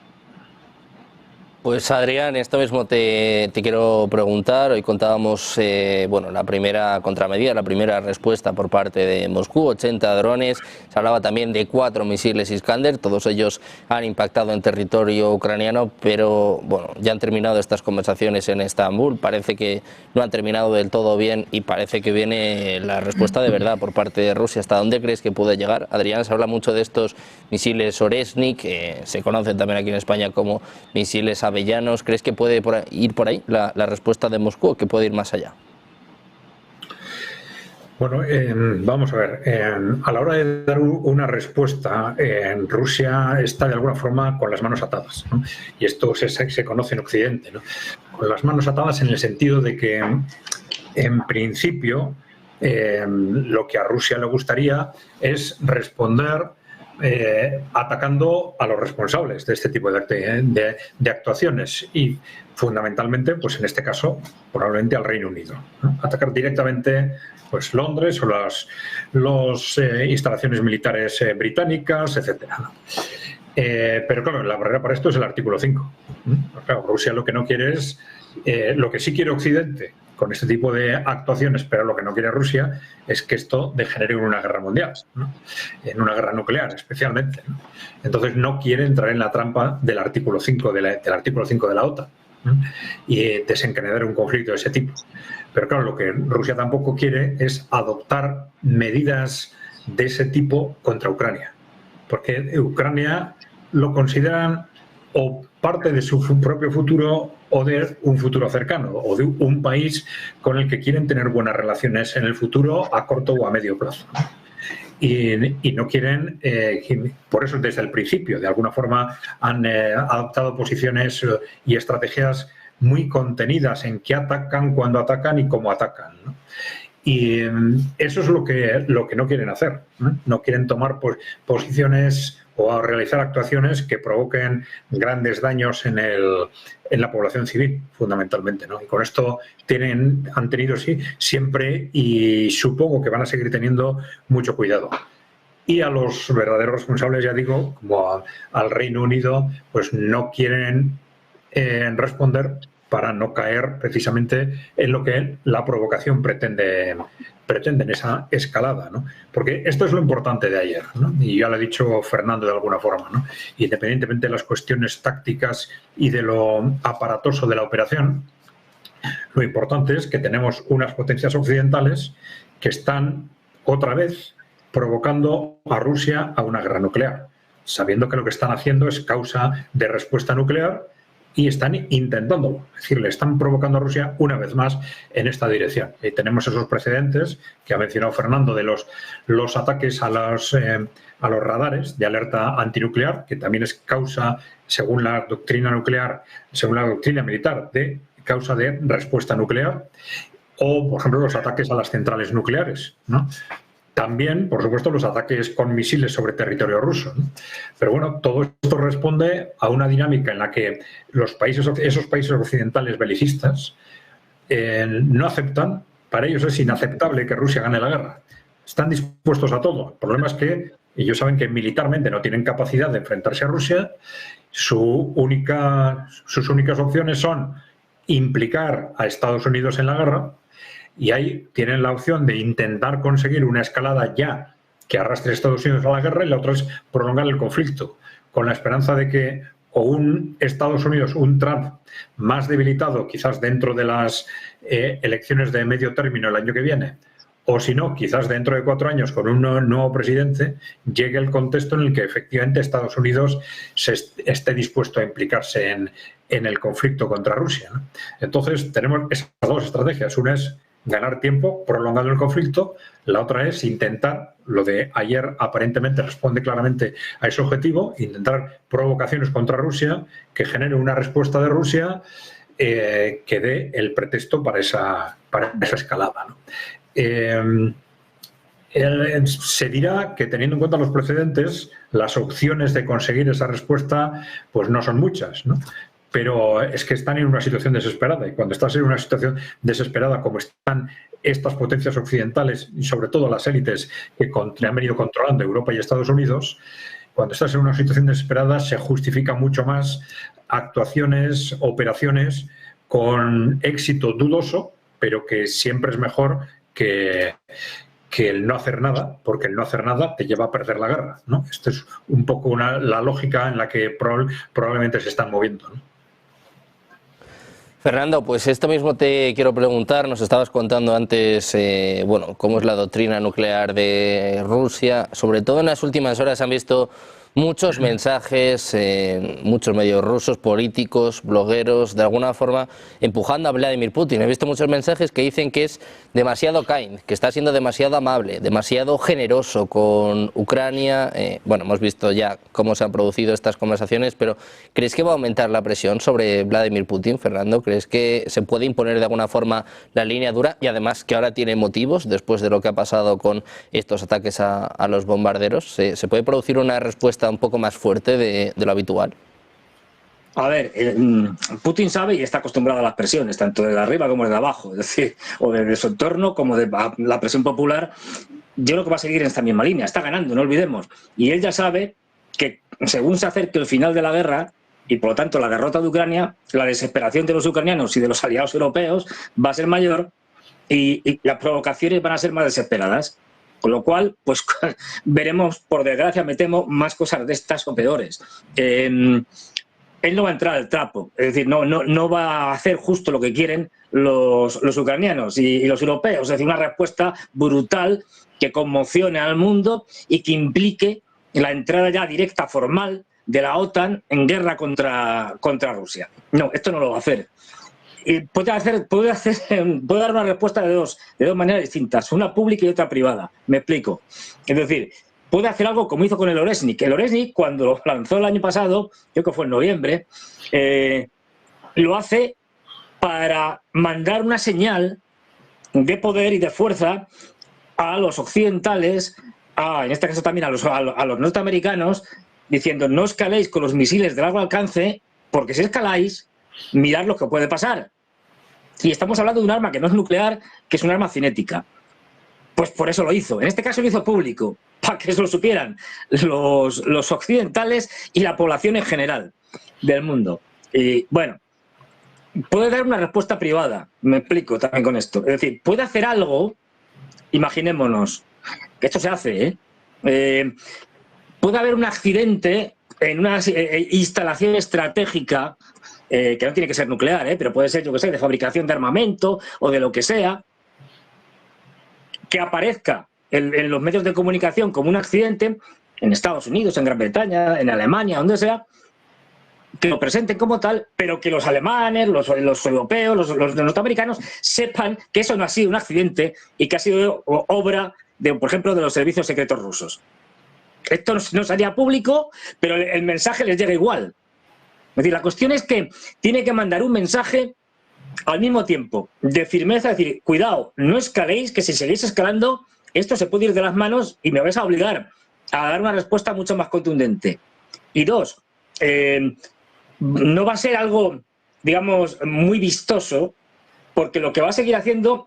Pues Adrián, esto mismo te quiero preguntar. Hoy contábamos la primera contramedida, la primera respuesta por parte de Moscú, 80 drones. Se hablaba también de 4 misiles Iskander, todos ellos han impactado en territorio ucraniano, pero bueno, ya han terminado estas conversaciones en Estambul. Parece que no han terminado del todo bien y parece que viene la respuesta de verdad por parte de Rusia. ¿Hasta dónde crees que puede llegar? Adrián, se habla mucho de estos misiles Oresnik, que se conocen también aquí en España como misiles Avellanos. ¿Crees que puede ir por ahí la respuesta de Moscú o que puede ir más allá? Bueno, vamos a ver. A la hora de dar una respuesta, Rusia está de alguna forma con las manos atadas, ¿no? Y esto se conoce en Occidente, ¿no? Con las manos atadas en el sentido de que, en principio, lo que a Rusia le gustaría es responder atacando a los responsables de este tipo de actuaciones y fundamentalmente, pues en este caso, probablemente al Reino Unido, ¿no? Atacar directamente pues Londres o las instalaciones militares británicas, etcétera, ¿no? Pero claro, la barrera para esto es el artículo 5. Claro, Rusia lo que no quiere es, lo que sí quiere Occidente con este tipo de actuaciones, pero lo que no quiere Rusia es que esto degenere en una guerra mundial, ¿no? En una guerra nuclear especialmente, ¿no? Entonces no quiere entrar en la trampa del artículo 5 del artículo 5 de la OTAN, ¿no? Y desencadenar un conflicto de ese tipo. Pero claro, lo que Rusia tampoco quiere es adoptar medidas de ese tipo contra Ucrania, porque Ucrania lo consideran o parte de su propio futuro o de un futuro cercano, o de un país con el que quieren tener buenas relaciones en el futuro a corto o a medio plazo. Y no quieren, por eso desde el principio, de alguna forma, han adoptado posiciones y estrategias muy contenidas en qué atacan, cuándo atacan y cómo atacan, ¿no? Y eso es lo que no quieren hacer, ¿no? No quieren tomar posiciones o realizar actuaciones que provoquen grandes daños en la población civil, fundamentalmente, ¿no? Y con esto han tenido siempre, y supongo que van a seguir teniendo, mucho cuidado. Y a los verdaderos responsables, ya digo, como al Reino Unido, pues no quieren responder para no caer precisamente en lo que la provocación pretende en esa escalada, ¿no? Porque esto es lo importante de ayer, ¿no? Y ya lo ha dicho Fernando de alguna forma, ¿no? Independientemente de las cuestiones tácticas y de lo aparatoso de la operación, Lo importante es que tenemos unas potencias occidentales que están otra vez provocando a Rusia a una guerra nuclear, sabiendo que lo que están haciendo es causa de respuesta nuclear y están intentándolo. Es decir, le están provocando a Rusia una vez más en esta dirección. Y tenemos esos precedentes que ha mencionado Fernando de los ataques a los radares de alerta antinuclear, que también es causa, según la doctrina nuclear, según la doctrina militar, de causa de respuesta nuclear, o, por ejemplo, los ataques a las centrales nucleares, ¿no? También, por supuesto, los ataques con misiles sobre territorio ruso, ¿no? Pero bueno, todo esto responde a una dinámica en la que esos países occidentales belicistas no aceptan, para ellos es inaceptable que Rusia gane la guerra. Están dispuestos a todo. El problema es que ellos saben que militarmente no tienen capacidad de enfrentarse a Rusia. Sus únicas opciones son implicar a Estados Unidos en la guerra, y ahí tienen la opción de intentar conseguir una escalada ya que arrastre a Estados Unidos a la guerra, y la otra es prolongar el conflicto, con la esperanza de que o un Estados Unidos, un Trump más debilitado, quizás dentro de las elecciones de medio término el año que viene, o si no, quizás dentro de 4 años con un nuevo presidente, llegue el contexto en el que efectivamente Estados Unidos esté dispuesto a implicarse en el conflicto contra Rusia, ¿no? Entonces tenemos esas dos estrategias. Una es ganar tiempo prolongando el conflicto, la otra es intentar, lo de ayer aparentemente responde claramente a ese objetivo, intentar provocaciones contra Rusia que genere una respuesta de Rusia que dé el pretexto para esa escalada, ¿no? Se dirá que, teniendo en cuenta los precedentes, las opciones de conseguir esa respuesta pues no son muchas, ¿no? Pero es que están en una situación desesperada, y cuando estás en una situación desesperada como están estas potencias occidentales y sobre todo las élites que han venido controlando Europa y Estados Unidos, cuando estás en una situación desesperada se justifica mucho más actuaciones, operaciones con éxito dudoso, pero que siempre es mejor que el no hacer nada, porque el no hacer nada te lleva a perder la guerra, ¿no? Esta es un poco la lógica en la que probablemente se están moviendo, ¿no? Fernando, pues esto mismo te quiero preguntar. Nos estabas contando antes, bueno, cómo es la doctrina nuclear de Rusia. Sobre todo en las últimas horas han visto muchos mensajes, muchos medios rusos, políticos, blogueros, de alguna forma empujando a Vladimir Putin. He visto muchos mensajes que dicen que es demasiado kind, que está siendo demasiado amable, demasiado generoso con Ucrania. Bueno, hemos visto ya cómo se han producido estas conversaciones, pero ¿crees que va a aumentar la presión sobre Vladimir Putin, Fernando? ¿Crees que se puede imponer de alguna forma la línea dura, y además que ahora tiene motivos después de lo que ha pasado con estos ataques a los bombarderos? ¿Se puede producir una respuesta un poco más fuerte de lo habitual? A ver, Putin sabe y está acostumbrado a las presiones, tanto de arriba como de abajo, es decir, o de su entorno como de la presión popular. Yo creo que va a seguir en esta misma línea, está ganando, no olvidemos. Y él ya sabe que según se acerque el final de la guerra, y por lo tanto la derrota de Ucrania, la desesperación de los ucranianos y de los aliados europeos va a ser mayor, y las provocaciones van a ser más desesperadas. Con lo cual, pues veremos, por desgracia, me temo, más cosas de estas o peores. Él no va a entrar al trapo, es decir, no va a hacer justo lo que quieren los ucranianos y los europeos, es decir, una respuesta brutal que conmocione al mundo y que implique la entrada ya directa, formal, de la OTAN en guerra contra Rusia. No, esto no lo va a hacer. Y puede dar una respuesta de dos maneras distintas, una pública y otra privada. Me explico. Es decir, puede hacer algo como hizo con el Oresnik. El Oresnik, cuando lo lanzó el año pasado, creo que fue en noviembre, lo hace para mandar una señal de poder y de fuerza a los occidentales, en este caso también a los norteamericanos, diciendo: no escaléis con los misiles de largo alcance, porque si escaláis, mirad lo que puede pasar. Y estamos hablando de un arma que no es nuclear, que es un arma cinética. Pues por eso lo hizo. En este caso lo hizo público, para que eso lo supieran los occidentales y la población en general del mundo. Y bueno, puede dar una respuesta privada, me explico también con esto. Es decir, puede hacer algo, imaginémonos, que esto se hace, puede haber un accidente en una instalación estratégica que no tiene que ser nuclear, pero puede ser, yo que sé, de fabricación de armamento o de lo que sea, que aparezca en los medios de comunicación como un accidente, en Estados Unidos, en Gran Bretaña, en Alemania, donde sea, que lo presenten como tal, pero que los alemanes, los europeos, los norteamericanos sepan que eso no ha sido un accidente y que ha sido obra, por ejemplo, de los servicios secretos rusos. Esto no sería público, pero el mensaje les llega igual. Es decir, la cuestión es que tiene que mandar un mensaje al mismo tiempo de firmeza, es decir, cuidado, no escaléis, que si seguís escalando, esto se puede ir de las manos y me vais a obligar a dar una respuesta mucho más contundente. Y dos, no va a ser algo, digamos, muy vistoso, porque lo que va a seguir haciendo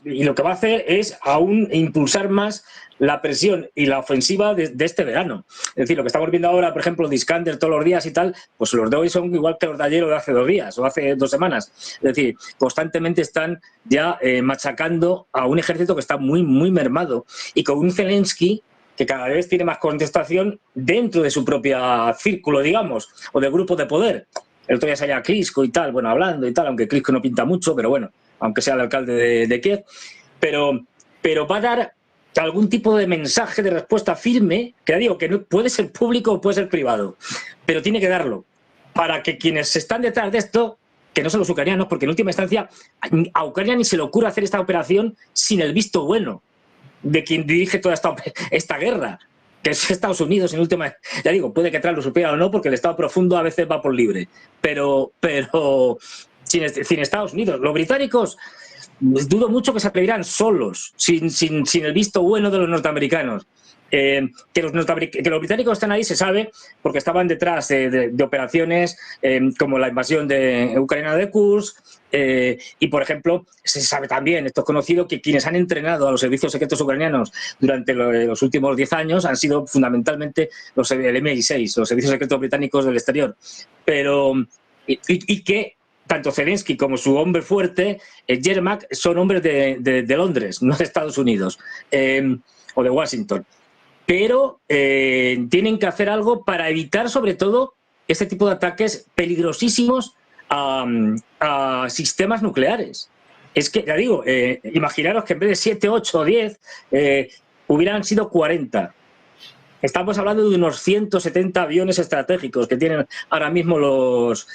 y lo que va a hacer es aún impulsar más la presión y la ofensiva de este verano. Es decir, lo que estamos viendo ahora, por ejemplo, de Iskander todos los días y tal, pues los de hoy son igual que los de ayer o de hace 2 días o hace 2 semanas. Es decir, constantemente están ya machacando a un ejército que está muy, muy mermado y con un Zelensky que cada vez tiene más contestación dentro de su propio círculo, digamos, o de grupo de poder. El otro día salía Klitschko y tal, bueno, hablando y tal, aunque Klitschko no pinta mucho, pero bueno, aunque sea el alcalde de Kiev, pero va a dar algún tipo de mensaje de respuesta firme, que ya digo, que no puede ser público o puede ser privado, pero tiene que darlo, para que quienes están detrás de esto, que no son los ucranianos, porque en última instancia a Ucrania ni se le ocurre hacer esta operación sin el visto bueno de quien dirige toda esta guerra, que es Estados Unidos. En última, ya digo, puede que Trump lo supiera o no, porque el Estado profundo a veces va por libre, pero sin Estados Unidos. Los británicos, dudo mucho que se atreverán solos, sin el visto bueno de los norteamericanos. Que los británicos están ahí se sabe, porque estaban detrás de operaciones como la invasión de Ucrania de Kursk, y por ejemplo se sabe también, esto es conocido, que quienes han entrenado a los servicios secretos ucranianos durante los últimos 10 años han sido fundamentalmente el MI6, los servicios secretos británicos del exterior, pero y que tanto Zelensky como su hombre fuerte, Yermak, son hombres de Londres, no de Estados Unidos o de Washington. Pero tienen que hacer algo para evitar, sobre todo, este tipo de ataques peligrosísimos a sistemas nucleares. Es que, ya digo, imaginaros que en vez de 7, 8 o 10, hubieran sido 40. Estamos hablando de unos 170 aviones estratégicos que tienen ahora mismo los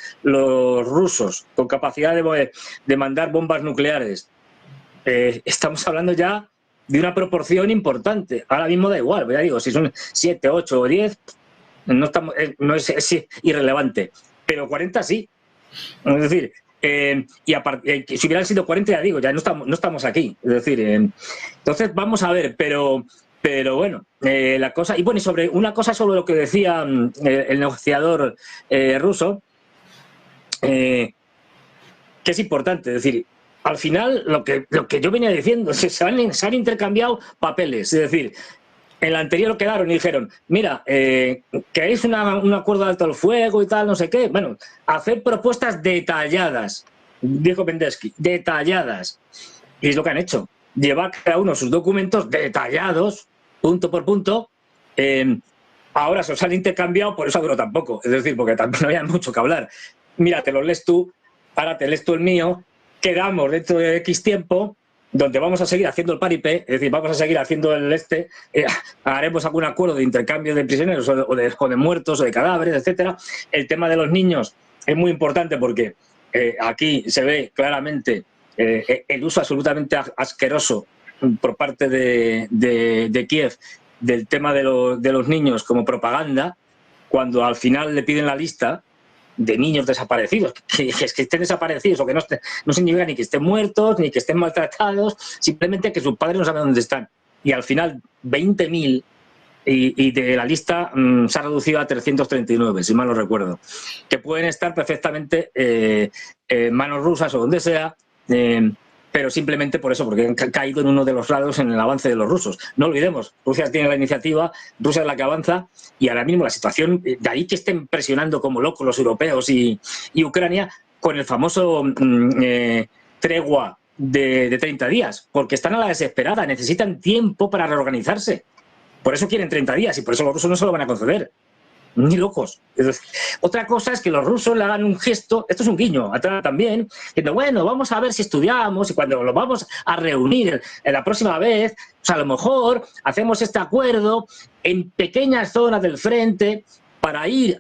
rusos, con capacidad de mandar bombas nucleares. Estamos hablando ya de una proporción importante. Ahora mismo da igual, ya digo, si son 7, 8 o 10, no es irrelevante, pero 40 sí. Es decir, si hubieran sido 40, ya digo, ya no estamos aquí. Es decir, entonces vamos a ver, pero bueno, la cosa... Y bueno, sobre lo que decía el negociador ruso, que es importante, es decir, al final, lo que yo venía diciendo, se han intercambiado papeles. Es decir, en la anterior quedaron y dijeron, mira, ¿queréis un acuerdo de alto el fuego y tal, no sé qué? Bueno, hacer propuestas detalladas, dijo Pendesky, detalladas. Y es lo que han hecho. Llevar cada uno sus documentos detallados, punto por punto. Ahora se los han intercambiado, por eso duró tan poco. Es decir, porque tampoco no había mucho que hablar. Mira, te los lees tú, ahora te lees tú el mío. Quedamos dentro de X tiempo, donde vamos a seguir haciendo el paripé, es decir, vamos a seguir haciendo haremos algún acuerdo de intercambio de prisioneros o de muertos o de cadáveres, etcétera. El tema de los niños es muy importante porque aquí se ve claramente el uso absolutamente asqueroso por parte de Kiev del tema de los niños como propaganda, cuando al final le piden la lista de niños desaparecidos, que estén desaparecidos o que no significa ni que estén muertos, ni que estén maltratados, simplemente que sus padres no saben dónde están. Y al final, 20.000, y de la lista se ha reducido a 339, si mal no recuerdo, que pueden estar perfectamente en manos rusas o donde sea, pero simplemente por eso, porque han caído en uno de los lados en el avance de los rusos. No olvidemos, Rusia tiene la iniciativa, Rusia es la que avanza, y ahora mismo la situación, de ahí que estén presionando como locos los europeos y Ucrania con el famoso tregua de 30 días, porque están a la desesperada, necesitan tiempo para reorganizarse. Por eso quieren 30 días y por eso los rusos no se lo van a conceder. ni locos. Otra cosa es que los rusos le hagan un gesto, esto es un guiño también, diciendo, bueno, vamos a ver si estudiamos y cuando lo vamos a reunir en la próxima vez, pues a lo mejor hacemos este acuerdo en pequeñas zonas del frente para ir,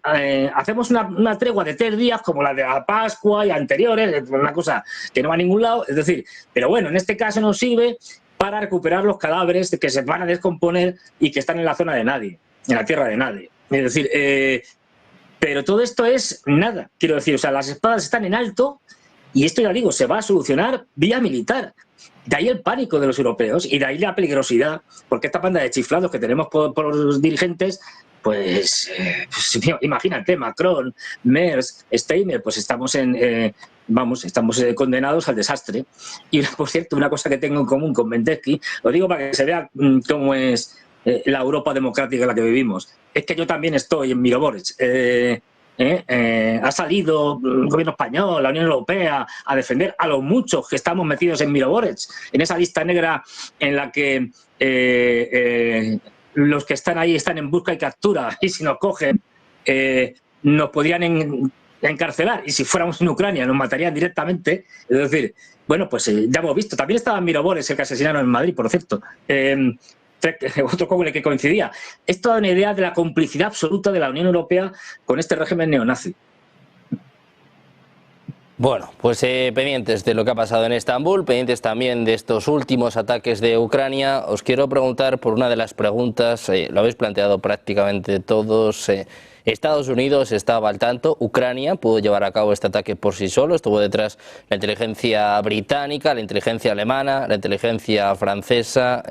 hacemos una tregua de 3 días como la de la Pascua y anteriores, una cosa que no va a ningún lado, es decir, pero bueno, en este caso nos sirve para recuperar los cadáveres que se van a descomponer y que están en la zona de nadie, en la tierra de nadie. Es decir, pero todo esto es nada, quiero decir, o sea, las espadas están en alto y esto, ya digo, se va a solucionar vía militar. De ahí el pánico de los europeos y de ahí la peligrosidad, porque esta banda de chiflados que tenemos por los dirigentes, pues imagínate, Macron, Merz, Steiner, pues estamos condenados al desastre. Y, por cierto, una cosa que tengo en común con Mendeski, lo digo para que se vea cómo es la Europa democrática en la que vivimos, es que yo también estoy en Mirobores. Ha salido el gobierno español, la Unión Europea, a defender a los muchos que estamos metidos en Mirobores, en esa lista negra en la que los que están ahí están en busca y captura, y si nos cogen nos podrían encarcelar, y si fuéramos en Ucrania nos matarían directamente. Es decir, bueno, pues ya hemos visto, también estaba en Mirobores el que asesinaron en Madrid, por cierto, otro con el que coincidía. Esto da una idea de la complicidad absoluta de la Unión Europea con este régimen neonazi. Bueno, pues pendientes de lo que ha pasado en Estambul, pendientes también de estos últimos ataques de Ucrania. Os quiero preguntar por una de las preguntas, lo habéis planteado prácticamente todos. Estados Unidos estaba al tanto, Ucrania pudo llevar a cabo este ataque por sí solo, estuvo detrás la inteligencia británica, la inteligencia alemana, la inteligencia francesa.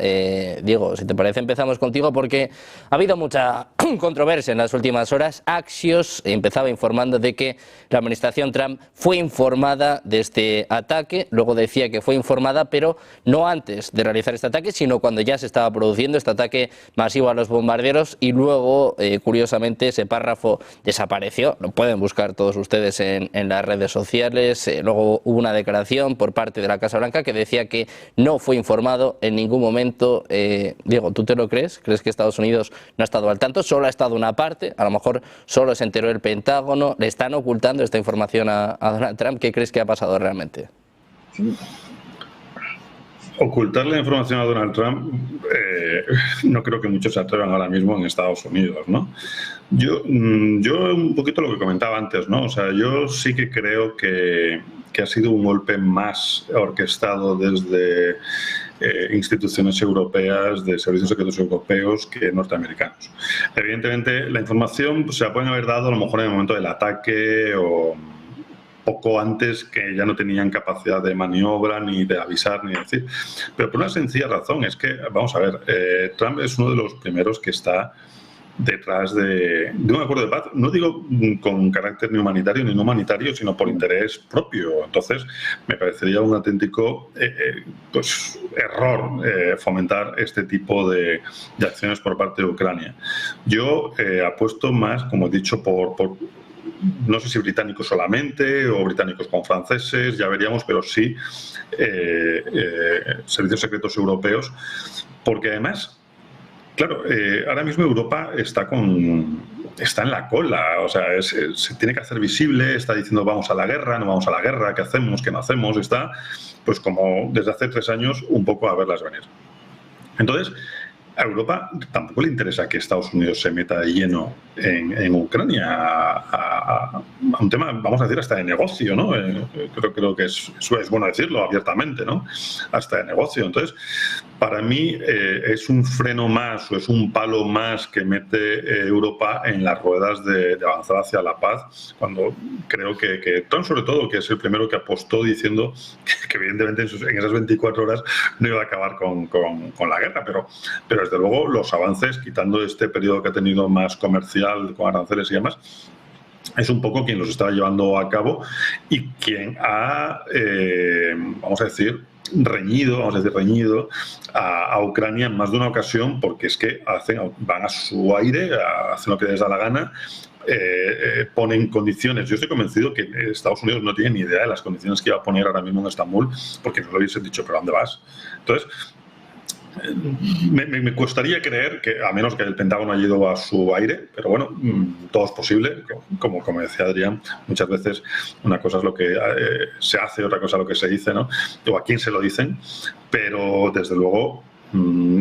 Diego, si te parece empezamos contigo porque ha habido mucha controversia en las últimas horas. Axios empezaba informando de que la administración Trump fue informada de este ataque, luego decía que fue informada pero no antes de realizar este ataque, sino cuando ya se estaba produciendo este ataque masivo a los bombarderos y luego, curiosamente, ese párrafo desapareció. Lo pueden buscar todos ustedes en las redes sociales. Luego hubo una declaración por parte de la Casa Blanca que decía que no fue informado en ningún momento. Diego, ¿tú te lo crees? ¿Crees que Estados Unidos no ha estado al tanto? Solo ha estado una parte, a lo mejor solo se enteró el Pentágono, le están ocultando esta información a Donald Trump. ¿Qué crees que ha pasado realmente? Ocultar la información a Donald Trump, no creo que muchos se atrevan ahora mismo en Estados Unidos, ¿no? Yo un poquito lo que comentaba antes, ¿no? O sea, yo sí que creo que ha sido un golpe más orquestado desde instituciones europeas, de servicios secretos europeos que norteamericanos. Evidentemente, la información pues, se la pueden haber dado a lo mejor en el momento del ataque o poco antes, que ya no tenían capacidad de maniobra, ni de avisar, ni de decir. Pero por una sencilla razón, es que, vamos a ver, Trump es uno de los primeros que está detrás de un acuerdo de paz, no digo con carácter ni humanitario ni no humanitario, sino por interés propio. Entonces, me parecería un auténtico pues, error fomentar este tipo de acciones por parte de Ucrania. Yo apuesto más, como he dicho, por no sé si británicos solamente o británicos con franceses, ya veríamos, pero sí servicios secretos europeos, porque además, claro, ahora mismo Europa está en la cola, o sea, se tiene que hacer visible, está diciendo vamos a la guerra, no vamos a la guerra, qué hacemos, qué no hacemos, está pues como desde hace 3 años un poco a verlas venir. Entonces, a Europa tampoco le interesa que Estados Unidos se meta de lleno en Ucrania a un tema, vamos a decir, hasta de negocio, ¿no? Creo que es bueno decirlo abiertamente, ¿no? Hasta de negocio. Entonces, para mí es un freno más o es un palo más que mete Europa en las ruedas de avanzar hacia la paz, cuando creo que Trump, sobre todo, que es el primero que apostó diciendo que evidentemente en esas 24 horas no iba a acabar con la guerra, pero desde luego los avances, quitando este periodo que ha tenido más comercial con aranceles y demás, es un poco quien los está llevando a cabo y quien ha, vamos a decir, reñido a Ucrania en más de una ocasión, porque es que van a su aire, hacen lo que les da la gana, ponen condiciones. Yo estoy convencido que Estados Unidos no tiene ni idea de las condiciones que iba a poner ahora mismo en Estambul, porque no lo hubiesen dicho, pero ¿a dónde vas? Entonces, Me costaría creer que, a menos que el Pentágono haya ido a su aire, pero bueno, todo es posible. Como decía Adrián, muchas veces una cosa es lo que se hace, otra cosa es lo que se dice, ¿no? O a quién se lo dicen, pero desde luego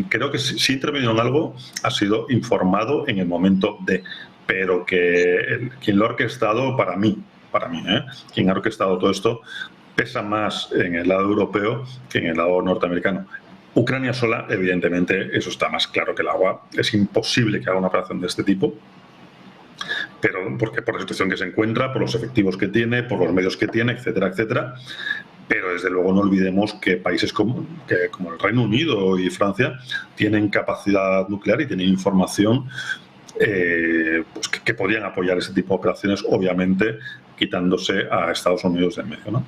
creo que si ha intervenido en algo ha sido informado en el momento de, pero que quien lo ha orquestado, para mí, quien ha orquestado todo esto pesa más en el lado europeo que en el lado norteamericano. Ucrania sola, evidentemente, eso está más claro que el agua. Es imposible que haga una operación de este tipo, pero porque por la situación que se encuentra, por los efectivos que tiene, por los medios que tiene, etcétera, etcétera. Pero desde luego no olvidemos que países como el Reino Unido y Francia tienen capacidad nuclear y tienen información pues que podrían apoyar ese tipo de operaciones, obviamente quitándose a Estados Unidos de en medio, ¿no?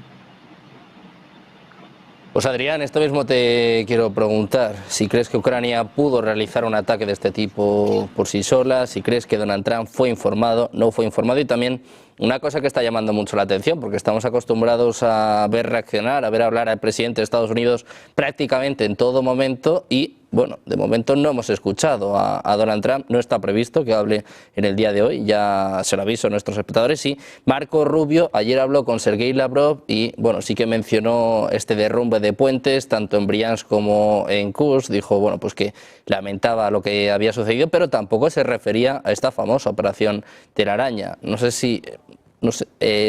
Pues Adrián, esto mismo te quiero preguntar, si crees que Ucrania pudo realizar un ataque de este tipo por sí sola, si crees que Donald Trump fue informado, no fue informado, y también una cosa que está llamando mucho la atención, porque estamos acostumbrados a ver reaccionar, a ver hablar al presidente de Estados Unidos prácticamente en todo momento y, bueno, de momento no hemos escuchado a Donald Trump, no está previsto que hable en el día de hoy, ya se lo aviso a nuestros espectadores. Sí, Marco Rubio ayer habló con Sergei Lavrov y, bueno, sí que mencionó este derrumbe de puentes, tanto en Briansk como en Kursk, dijo, bueno, pues que lamentaba lo que había sucedido, pero tampoco se refería a esta famosa operación Telaraña. No sé si...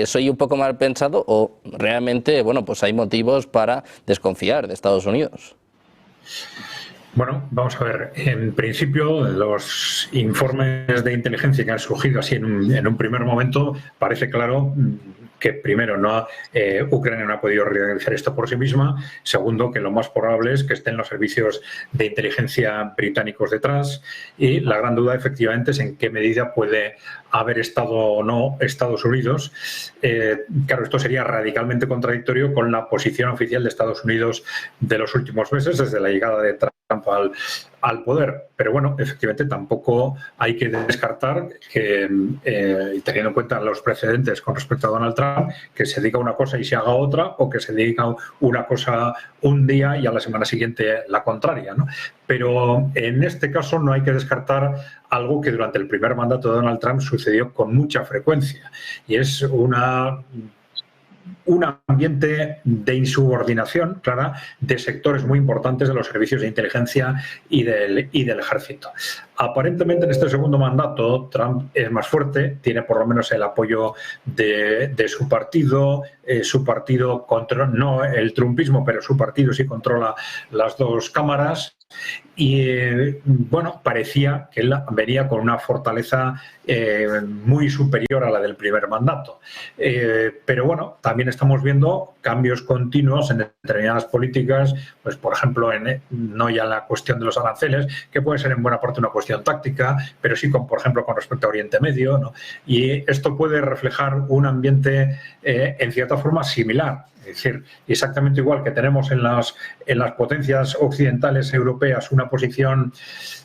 soy un poco mal pensado o realmente, bueno, pues hay motivos para desconfiar de Estados Unidos. Bueno, vamos a ver. En principio, los informes de inteligencia que han surgido así en un primer momento, parece claro que primero Ucrania no ha podido realizar esto por sí misma, segundo que lo más probable es que estén los servicios de inteligencia británicos detrás, y la gran duda efectivamente es en qué medida puede haber estado o no Estados Unidos. Claro, esto sería radicalmente contradictorio con la posición oficial de Estados Unidos de los últimos meses, desde la llegada de Trump al poder. Pero bueno, efectivamente tampoco hay que descartar que, teniendo en cuenta los precedentes con respecto a Donald Trump, que se diga una cosa y se haga otra, o que se diga una cosa un día y a la semana siguiente la contraria, ¿no? Pero en este caso no hay que descartar algo que durante el primer mandato de Donald Trump sucedió con mucha frecuencia, y es un ambiente de insubordinación clara de sectores muy importantes de los servicios de inteligencia y del ejército. Aparentemente en este segundo mandato Trump es más fuerte, tiene por lo menos el apoyo de su partido controla, no el trumpismo, pero su partido sí controla las dos cámaras. Y bueno, parecía que él venía con una fortaleza muy superior a la del primer mandato. Pero bueno, también estamos viendo cambios continuos en determinadas políticas, pues por ejemplo, no ya la cuestión de los aranceles, que puede ser en buena parte una cuestión táctica, pero sí por ejemplo con respecto a Oriente Medio, ¿no? Y esto puede reflejar un ambiente en cierta forma similar. Es decir, exactamente igual que tenemos en las potencias occidentales europeas una posición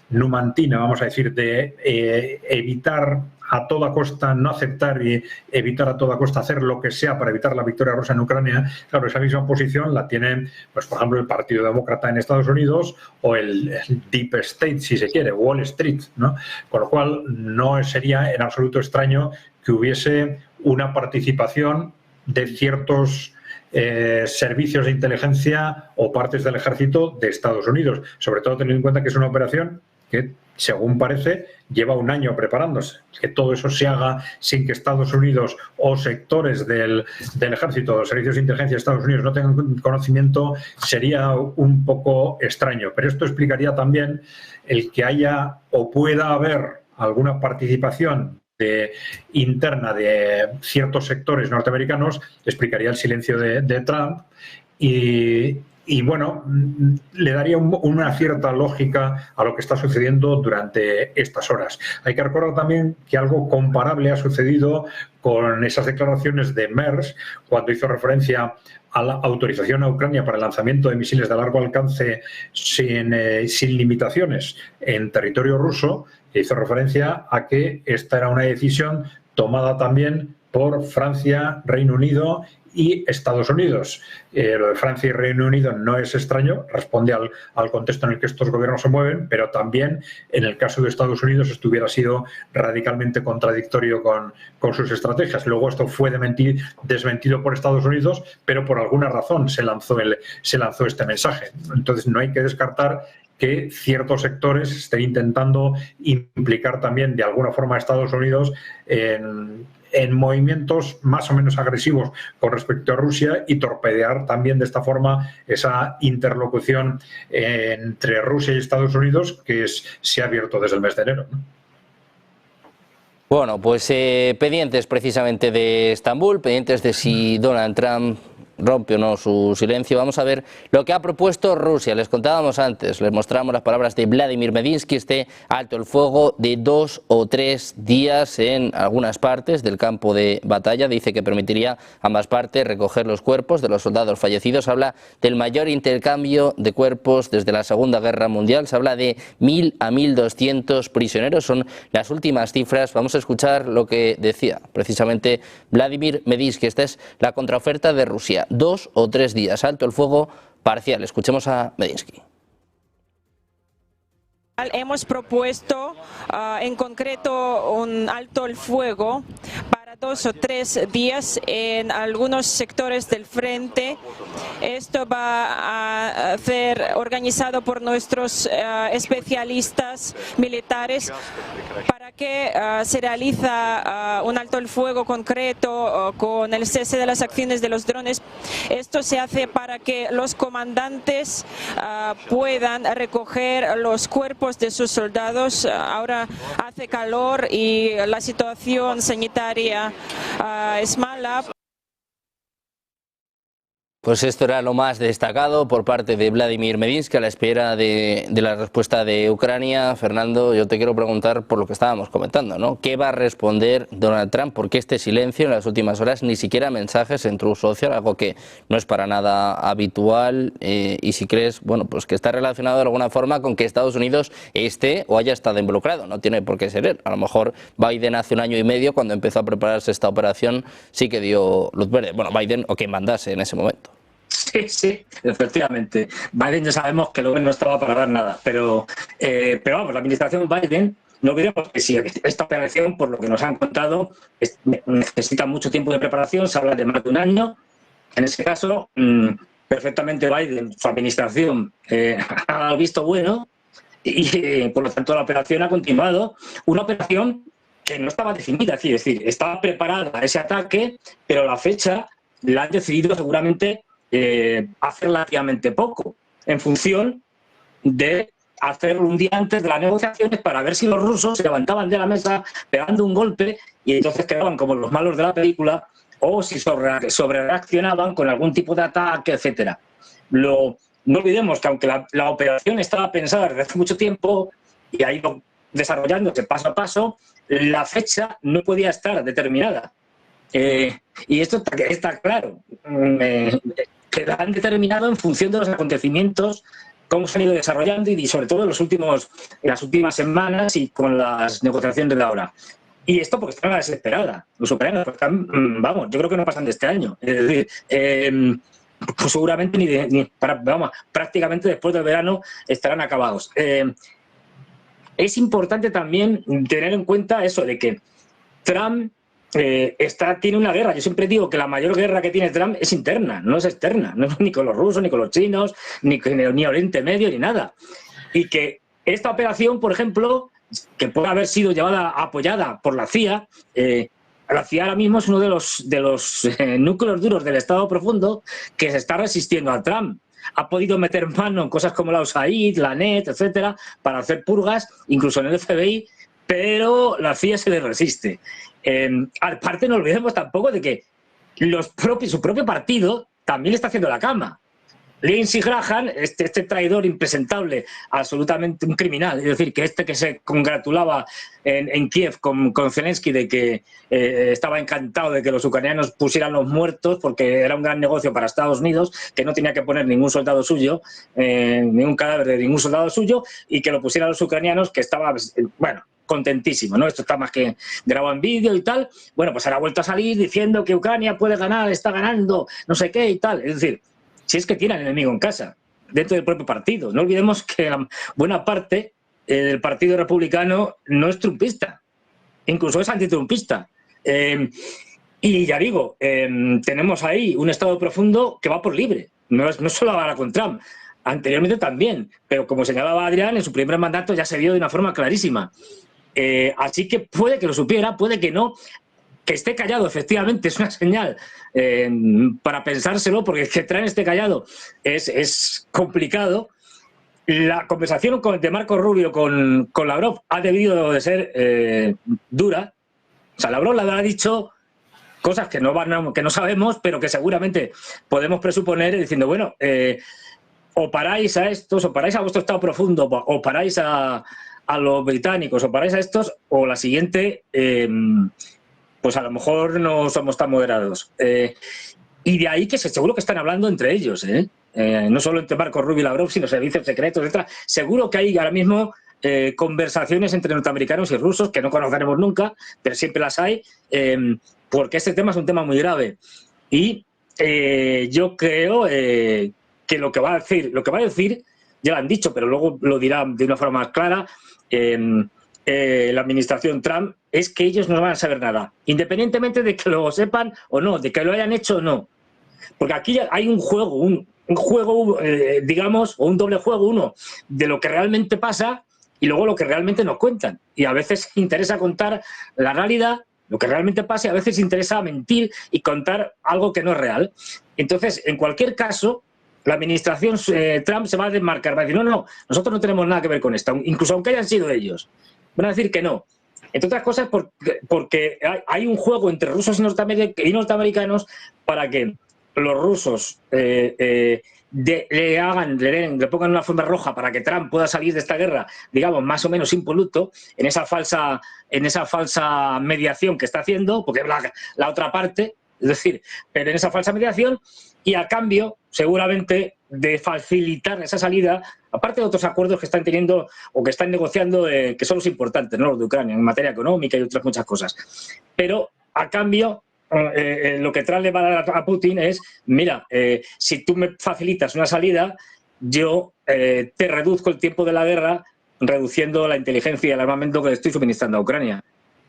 numantina, vamos a decir, de evitar a toda costa, no aceptar y evitar a toda costa hacer lo que sea para evitar la victoria rusa en Ucrania. Claro, esa misma posición la tienen, pues por ejemplo, el Partido Demócrata en Estados Unidos o el Deep State, si se quiere, Wall Street, ¿no? Con lo cual no sería en absoluto extraño que hubiese una participación de ciertos servicios de inteligencia o partes del ejército de Estados Unidos, sobre todo teniendo en cuenta que es una operación que, según parece, lleva un año preparándose. Que todo eso se haga sin que Estados Unidos o sectores del ejército o los servicios de inteligencia de Estados Unidos no tengan conocimiento sería un poco extraño. Pero esto explicaría también el que haya o pueda haber alguna participación interna de ciertos sectores norteamericanos, explicaría el silencio de Trump y bueno, le daría una cierta lógica a lo que está sucediendo durante estas horas. Hay que recordar también que algo comparable ha sucedido con esas declaraciones de Merz cuando hizo referencia a la autorización a Ucrania para el lanzamiento de misiles de largo alcance sin limitaciones en territorio ruso, que hizo referencia a que esta era una decisión tomada también por Francia, Reino Unido y Estados Unidos. Lo de Francia y Reino Unido no es extraño, responde al contexto en el que estos gobiernos se mueven, pero también en el caso de Estados Unidos esto hubiera sido radicalmente contradictorio con sus estrategias. Luego esto fue desmentido por Estados Unidos, pero por alguna razón se lanzó este mensaje. Entonces no hay que descartar que ciertos sectores estén intentando implicar también de alguna forma a Estados Unidos en movimientos más o menos agresivos con respecto a Rusia y torpedear también de esta forma esa interlocución entre Rusia y Estados Unidos que se ha abierto desde el mes de enero, ¿no? Bueno, pues pendientes precisamente de Estambul, pendientes de si Donald Trump rompe o no su silencio. Vamos a ver lo que ha propuesto Rusia. Les contábamos antes, les mostramos las palabras de Vladimir Medinsky, este alto el fuego de 2 o 3 días en algunas partes del campo de batalla. Dice que permitiría a ambas partes recoger los cuerpos de los soldados fallecidos. Habla del mayor intercambio de cuerpos desde la Segunda Guerra Mundial. Se habla de 1.000 a 1.200 prisioneros. Son las últimas cifras. Vamos a escuchar lo que decía precisamente Vladimir Medinsky. Esta es la contraoferta de Rusia. 2 o 3 días, alto el fuego parcial. Escuchemos a Medinsky. Hemos propuesto en concreto un alto el fuego para 2 o 3 días en algunos sectores del frente. Esto va a ser organizado por nuestros especialistas militares para que se realiza un alto el fuego concreto con el cese de las acciones de los drones. Esto se hace para que los comandantes puedan recoger los cuerpos de sus soldados. Ahora hace calor y la situación sanitaria es mala. Pues esto era lo más destacado por parte de Vladimir Medinsky a la espera de la respuesta de Ucrania. Fernando, yo te quiero preguntar por lo que estábamos comentando, ¿no? ¿Qué va a responder Donald Trump? ¿Por qué este silencio en las últimas horas? Ni siquiera mensajes en Truth Social, algo que no es para nada habitual. Y si crees, bueno, pues que está relacionado de alguna forma con que Estados Unidos esté o haya estado involucrado. No tiene por qué ser él. A lo mejor Biden hace 1 año y medio, cuando empezó a prepararse esta operación, sí que dio luz verde. Bueno, Biden o quien mandase en ese momento. Sí, efectivamente. Biden ya sabemos que luego no estaba para dar nada, pero vamos, la administración Biden, no olvidemos que si esta operación, por lo que nos han contado, necesita mucho tiempo de preparación, se habla de más de 1 año. En ese caso, perfectamente Biden, su administración, ha dado visto bueno y por lo tanto la operación ha continuado. Una operación que no estaba definida, es decir, estaba preparada ese ataque, pero la fecha la han decidido seguramente hace relativamente poco, en función de hacerlo un día antes de las negociaciones para ver si los rusos se levantaban de la mesa pegando un golpe y entonces quedaban como los malos de la película, o si sobrereaccionaban con algún tipo de ataque, etcétera. No olvidemos que aunque la operación estaba pensada desde hace mucho tiempo y ha ido desarrollándose paso a paso, la fecha no podía estar determinada. Y esto está claro. Que la han determinado en función de los acontecimiimientos, cómo se han ido desarrollando y sobre todo en las últimas semanas y con las negociaciones de ahora. Y esto porque están a la desesperada. Los ucranianos están, vamos, yo creo que no pasan de este año. Es decir, pues seguramente prácticamente después del verano estarán acabados. Es importante también tener en cuenta eso de que Trump tiene una guerra. Yo siempre digo que la mayor guerra que tiene Trump es interna, no es externa, no es ni con los rusos, ni con los chinos, ni Oriente Medio, ni nada. Y que esta operación, por ejemplo, que puede haber sido apoyada por la CIA, la CIA ahora mismo es uno de los núcleos duros del Estado profundo que se está resistiendo a Trump. Ha podido meter mano en cosas como la USAID, la NET, etcétera, para hacer purgas, incluso en el FBI, pero la CIA se le resiste. Aparte, no olvidemos tampoco de que su propio partido también está haciendo la cama. Lindsey Graham, este traidor impresentable, absolutamente un criminal, es decir, que se congratulaba en Kiev con Zelensky de que estaba encantado de que los ucranianos pusieran los muertos porque era un gran negocio para Estados Unidos, que no tenía que poner ningún soldado suyo, ningún cadáver de ningún soldado suyo, y que lo pusieran los ucranianos, que estaba, bueno, contentísimo, ¿no? Esto está más que grabado en vídeo y tal. Bueno, pues ahora ha vuelto a salir diciendo que Ucrania puede ganar, está ganando, no sé qué y tal. Es decir, si es que tiene al enemigo en casa, dentro del propio partido. No olvidemos que la buena parte del Partido Republicano no es trumpista, incluso es antitrumpista. Y ya digo, tenemos ahí un Estado profundo que va por libre, no solo ahora con Trump, anteriormente también, pero como señalaba Adrián, en su primer mandato ya se vio de una forma clarísima. Así que puede que lo supiera, puede que no. Que esté callado, efectivamente, es una señal para pensárselo, porque que Trump esté callado es complicado. La conversación de Marco Rubio con Lavrov ha debido de ser dura. O sea, Lavrov le habrá dicho cosas que no sabemos, pero que seguramente podemos presuponer diciendo, bueno, o paráis a estos, o paráis a vuestro Estado profundo, o paráis a los británicos, o paráis a estos, o la siguiente, pues a lo mejor no somos tan moderados. Y de ahí que seguro que están hablando entre ellos, no solo entre Marco Rubio y Lavrov, sino servicios secretos, etc. Seguro que hay ahora mismo conversaciones entre norteamericanos y rusos que no conoceremos nunca, pero siempre las hay, porque este tema es un tema muy grave. Y yo creo que lo que va a decir, ya lo han dicho, pero luego lo dirá de una forma más clara, la administración Trump, es que ellos no van a saber nada, independientemente de que lo sepan o no, de que lo hayan hecho o no. Porque aquí hay un juego, digamos, o un doble juego, uno de lo que realmente pasa y luego lo que realmente nos cuentan. Y a veces interesa contar la realidad, lo que realmente pasa, y a veces interesa mentir y contar algo que no es real. Entonces, en cualquier caso, la administración Trump se va a desmarcar, va a decir, no, nosotros no tenemos nada que ver con esto, incluso aunque hayan sido ellos. Van a decir que no. Entre otras cosas porque hay un juego entre rusos y norteamericanos para que los rusos le pongan una forma roja para que Trump pueda salir de esta guerra, digamos, más o menos impoluto, en esa falsa mediación que está haciendo, porque es la otra parte, es decir, pero en esa falsa mediación, y a cambio, seguramente, de facilitar esa salida, aparte de otros acuerdos que están teniendo o que están negociando, que son los importantes, ¿no? Los de Ucrania, en materia económica y otras muchas cosas. Pero, a cambio, lo que Trump le va a dar a Putin es, mira, si tú me facilitas una salida, yo te reduzco el tiempo de la guerra, reduciendo la inteligencia y el armamento que le estoy suministrando a Ucrania.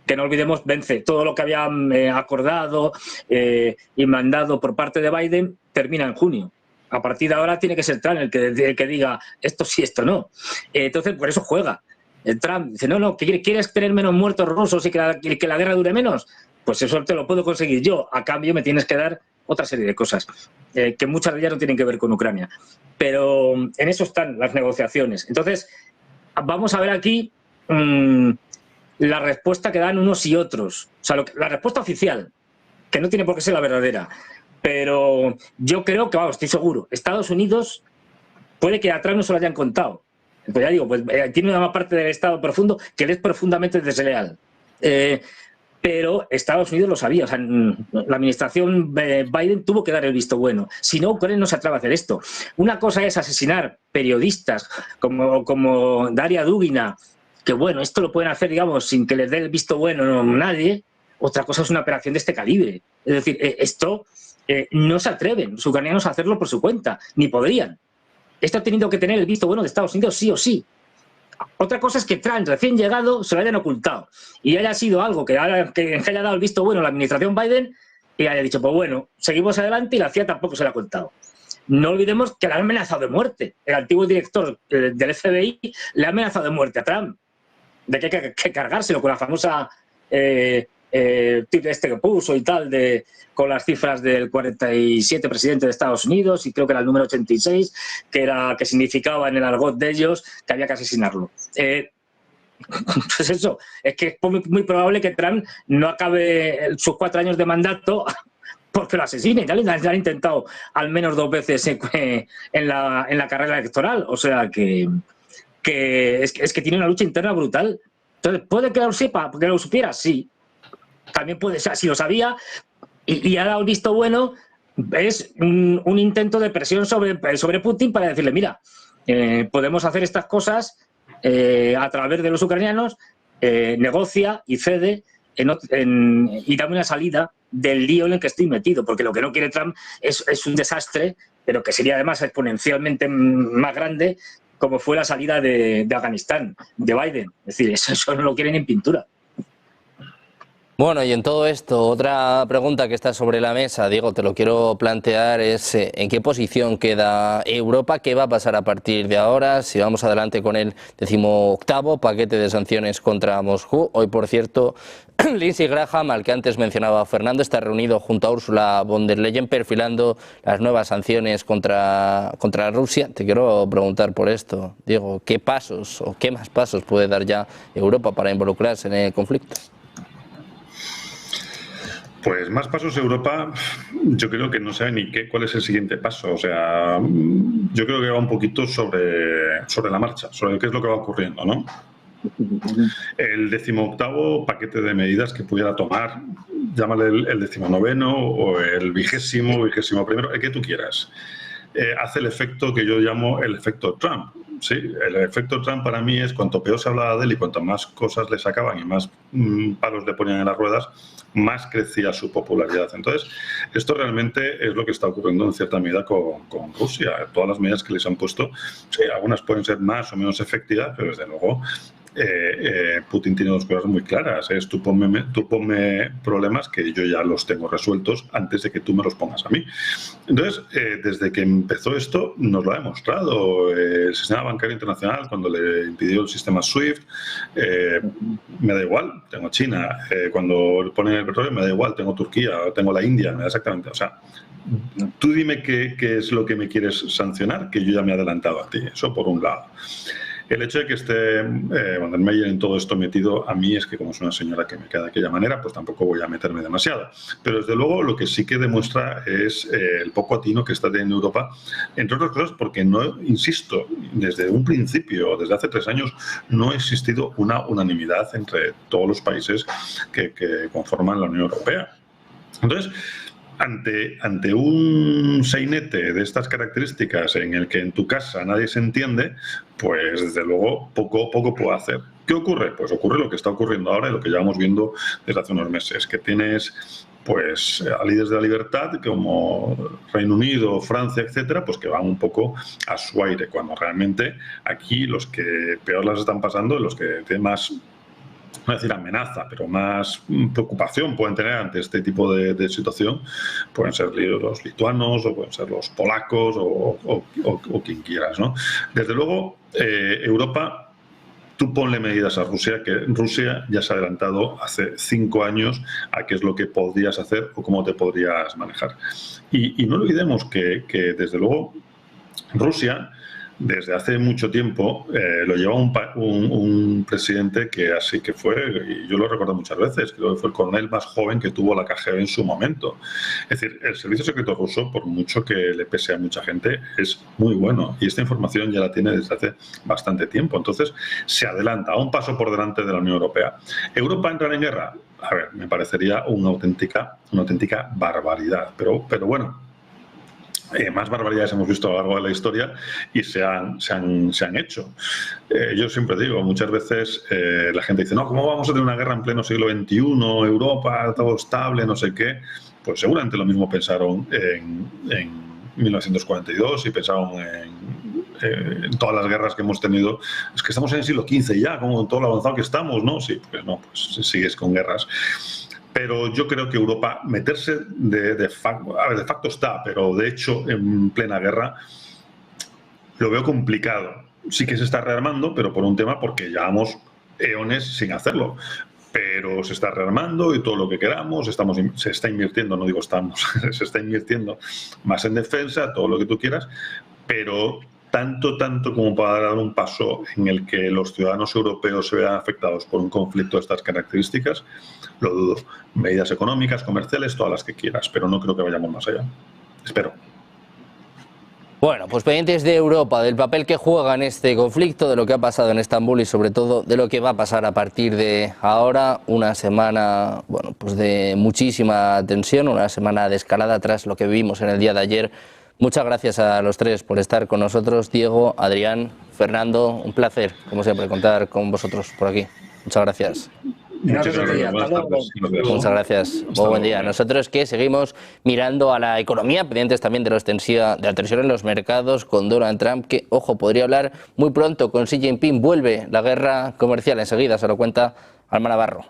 Que no olvidemos, vence todo lo que habían acordado y mandado por parte de Biden, termina en junio. A partir de ahora tiene que ser Trump el que diga esto sí, esto no. Entonces, por eso juega. Trump dice, no, ¿quieres tener menos muertos rusos y que la guerra dure menos? Pues eso te lo puedo conseguir yo. A cambio me tienes que dar otra serie de cosas, que muchas de ellas no tienen que ver con Ucrania. Pero en eso están las negociaciones. Entonces, vamos a ver aquí la respuesta que dan unos y otros. O sea, la respuesta oficial, que no tiene por qué ser la verdadera. Pero yo creo que, vamos, estoy seguro, Estados Unidos puede que a Trump no se lo hayan contado. Pues ya digo, pues, tiene una parte del Estado profundo que le es profundamente desleal. Pero Estados Unidos lo sabía. O sea, la administración Biden tuvo que dar el visto bueno. Si no, Ucrania no se atreve a hacer esto. Una cosa es asesinar periodistas como Daria Dugina, que bueno, esto lo pueden hacer, digamos, sin que les dé el visto bueno nadie. Otra cosa es una operación de este calibre. Es decir, esto no se atreven los ucranianos a hacerlo por su cuenta, ni podrían. Esto ha tenido que tener el visto bueno de Estados Unidos sí o sí. Otra cosa es que Trump, recién llegado, se lo hayan ocultado y haya sido algo que haya dado el visto bueno a la administración Biden y haya dicho, pues bueno, seguimos adelante, y la CIA tampoco se lo ha contado. No olvidemos que le han amenazado de muerte. El antiguo director del FBI le ha amenazado de muerte a Trump, de que hay que cargárselo con la famosa este que puso y tal, con las cifras del 47 presidente de Estados Unidos, y creo que era el número 86, que significaba en el argot de ellos que había que asesinarlo. Pues eso, es que es muy probable que Trump no acabe sus 4 años de mandato porque lo asesinen. Ya lo han intentado al menos 2 veces en la carrera electoral. O sea que es que tiene una lucha interna brutal. Entonces, ¿puede que lo sepa? ¿Porque lo supiera? Sí. También puede ser, si lo sabía y ha dado el visto bueno, es un intento de presión sobre Putin para decirle, mira, podemos hacer estas cosas a través de los ucranianos, negocia y cede y dame una salida del lío en el que estoy metido, porque lo que no quiere Trump es un desastre, pero que sería además exponencialmente más grande, como fue la salida de Afganistán, de Biden. Es decir, eso no lo quieren en pintura. Bueno, y en todo esto, otra pregunta que está sobre la mesa, Diego, te lo quiero plantear, es ¿en qué posición queda Europa? ¿Qué va a pasar a partir de ahora? Si vamos adelante con el 18º paquete de sanciones contra Moscú. Hoy, por cierto, Lindsey Graham, al que antes mencionaba Fernando, está reunido junto a Ursula von der Leyen perfilando las nuevas sanciones contra Rusia. Te quiero preguntar por esto, Diego, ¿qué pasos o qué más pasos puede dar ya Europa para involucrarse en el conflicto? Pues más pasos Europa, yo creo que no sabe ni cuál es el siguiente paso. O sea, yo creo que va un poquito sobre la marcha, sobre qué es lo que va ocurriendo, ¿no? El 18º paquete de medidas que pudiera tomar, llámale el 19º o el 21º, el que tú quieras, hace el efecto que yo llamo el efecto Trump. Sí, el efecto Trump para mí es cuanto peor se hablaba de él y cuanto más cosas le sacaban y más palos le ponían en las ruedas, más crecía su popularidad. Entonces, esto realmente es lo que está ocurriendo en cierta medida con Rusia. Todas las medidas que les han puesto, sí, algunas pueden ser más o menos efectivas, pero desde luego Putin tiene dos cosas muy claras. Es tú ponme problemas que yo ya los tengo resueltos antes de que tú me los pongas a mí. Entonces, desde que empezó esto, nos lo ha demostrado. El sistema bancario internacional, cuando le impidió el sistema SWIFT, me da igual, tengo China. Cuando ponen el petróleo, me da igual, tengo Turquía, tengo la India, me da exactamente. O sea, tú dime qué es lo que me quieres sancionar, que yo ya me he adelantado a ti. Eso por un lado. El hecho de que esté von der Leyen en todo esto metido, a mí es que como es una señora que me queda de aquella manera, pues tampoco voy a meterme demasiado. Pero desde luego lo que sí que demuestra es el poco atino que está teniendo Europa, entre otras cosas porque no, insisto, desde un principio, desde hace 3 años, no ha existido una unanimidad entre todos los países que conforman la Unión Europea. Entonces, ante un sainete de estas características en el que en tu casa nadie se entiende, pues desde luego poco puedo hacer. ¿Qué ocurre? Pues ocurre lo que está ocurriendo ahora y lo que llevamos viendo desde hace unos meses, que tienes pues a líderes de la libertad como Reino Unido, Francia, etcétera, pues que van un poco a su aire, cuando realmente aquí los que peor las están pasando, los que tienen más, no decir amenaza, pero más preocupación pueden tener ante este tipo de situación, pueden ser los lituanos o pueden ser los polacos o quien quieras, ¿no? Desde luego, Europa, tú ponle medidas a Rusia, que Rusia ya se ha adelantado hace 5 años a qué es lo que podrías hacer o cómo te podrías manejar. Y no olvidemos que desde luego Rusia, desde hace mucho tiempo, lo lleva un presidente que así que fue, y yo lo recuerdo muchas veces, creo que fue el coronel más joven que tuvo la KGB en su momento. Es decir, el servicio secreto ruso, por mucho que le pese a mucha gente, es muy bueno, y esta información ya la tiene desde hace bastante tiempo. Entonces, se adelanta a un paso por delante de la Unión Europea. ¿Europa entra en guerra? A ver, me parecería una auténtica barbaridad, pero bueno. Más barbaridades hemos visto a lo largo de la historia y se han hecho. Yo siempre digo, muchas veces la gente dice, no, ¿cómo vamos a tener una guerra en pleno siglo XXI, Europa, todo estable, no sé qué? Pues seguramente lo mismo pensaron en 1942 y pensaron en todas las guerras que hemos tenido. Es que estamos en el siglo XV ya, como todo lo avanzado que estamos, ¿no? Sí, pues no, pues sigues con guerras. Pero yo creo que Europa meterse de facto está, pero de hecho en plena guerra lo veo complicado. Sí que se está rearmando, pero por un tema porque llevamos eones sin hacerlo. Pero se está rearmando y todo lo que queramos, se está invirtiendo, no digo estamos, se está invirtiendo más en defensa, todo lo que tú quieras, pero tanto como para dar un paso en el que los ciudadanos europeos se vean afectados por un conflicto de estas características, lo dudo. Medidas económicas, comerciales, todas las que quieras, pero no creo que vayamos más allá. Espero. Bueno, pues pendientes de Europa, del papel que juega en este conflicto, de lo que ha pasado en Estambul y sobre todo de lo que va a pasar a partir de ahora, una semana, bueno, pues de muchísima tensión, una semana de escalada tras lo que vivimos en el día de ayer. Muchas gracias a los tres por estar con nosotros, Diego, Adrián, Fernando, un placer, como siempre, contar con vosotros por aquí. Muchas gracias. Gracias a ti, hasta Buenas luego. tardes. Nos vemos. Muchas gracias. Muy buen día. Nosotros que seguimos mirando a la economía, pendientes también de la tensión en los mercados con Donald Trump, que, ojo, podría hablar muy pronto con Xi Jinping. Vuelve la guerra comercial. Enseguida se lo cuenta Alma Navarro.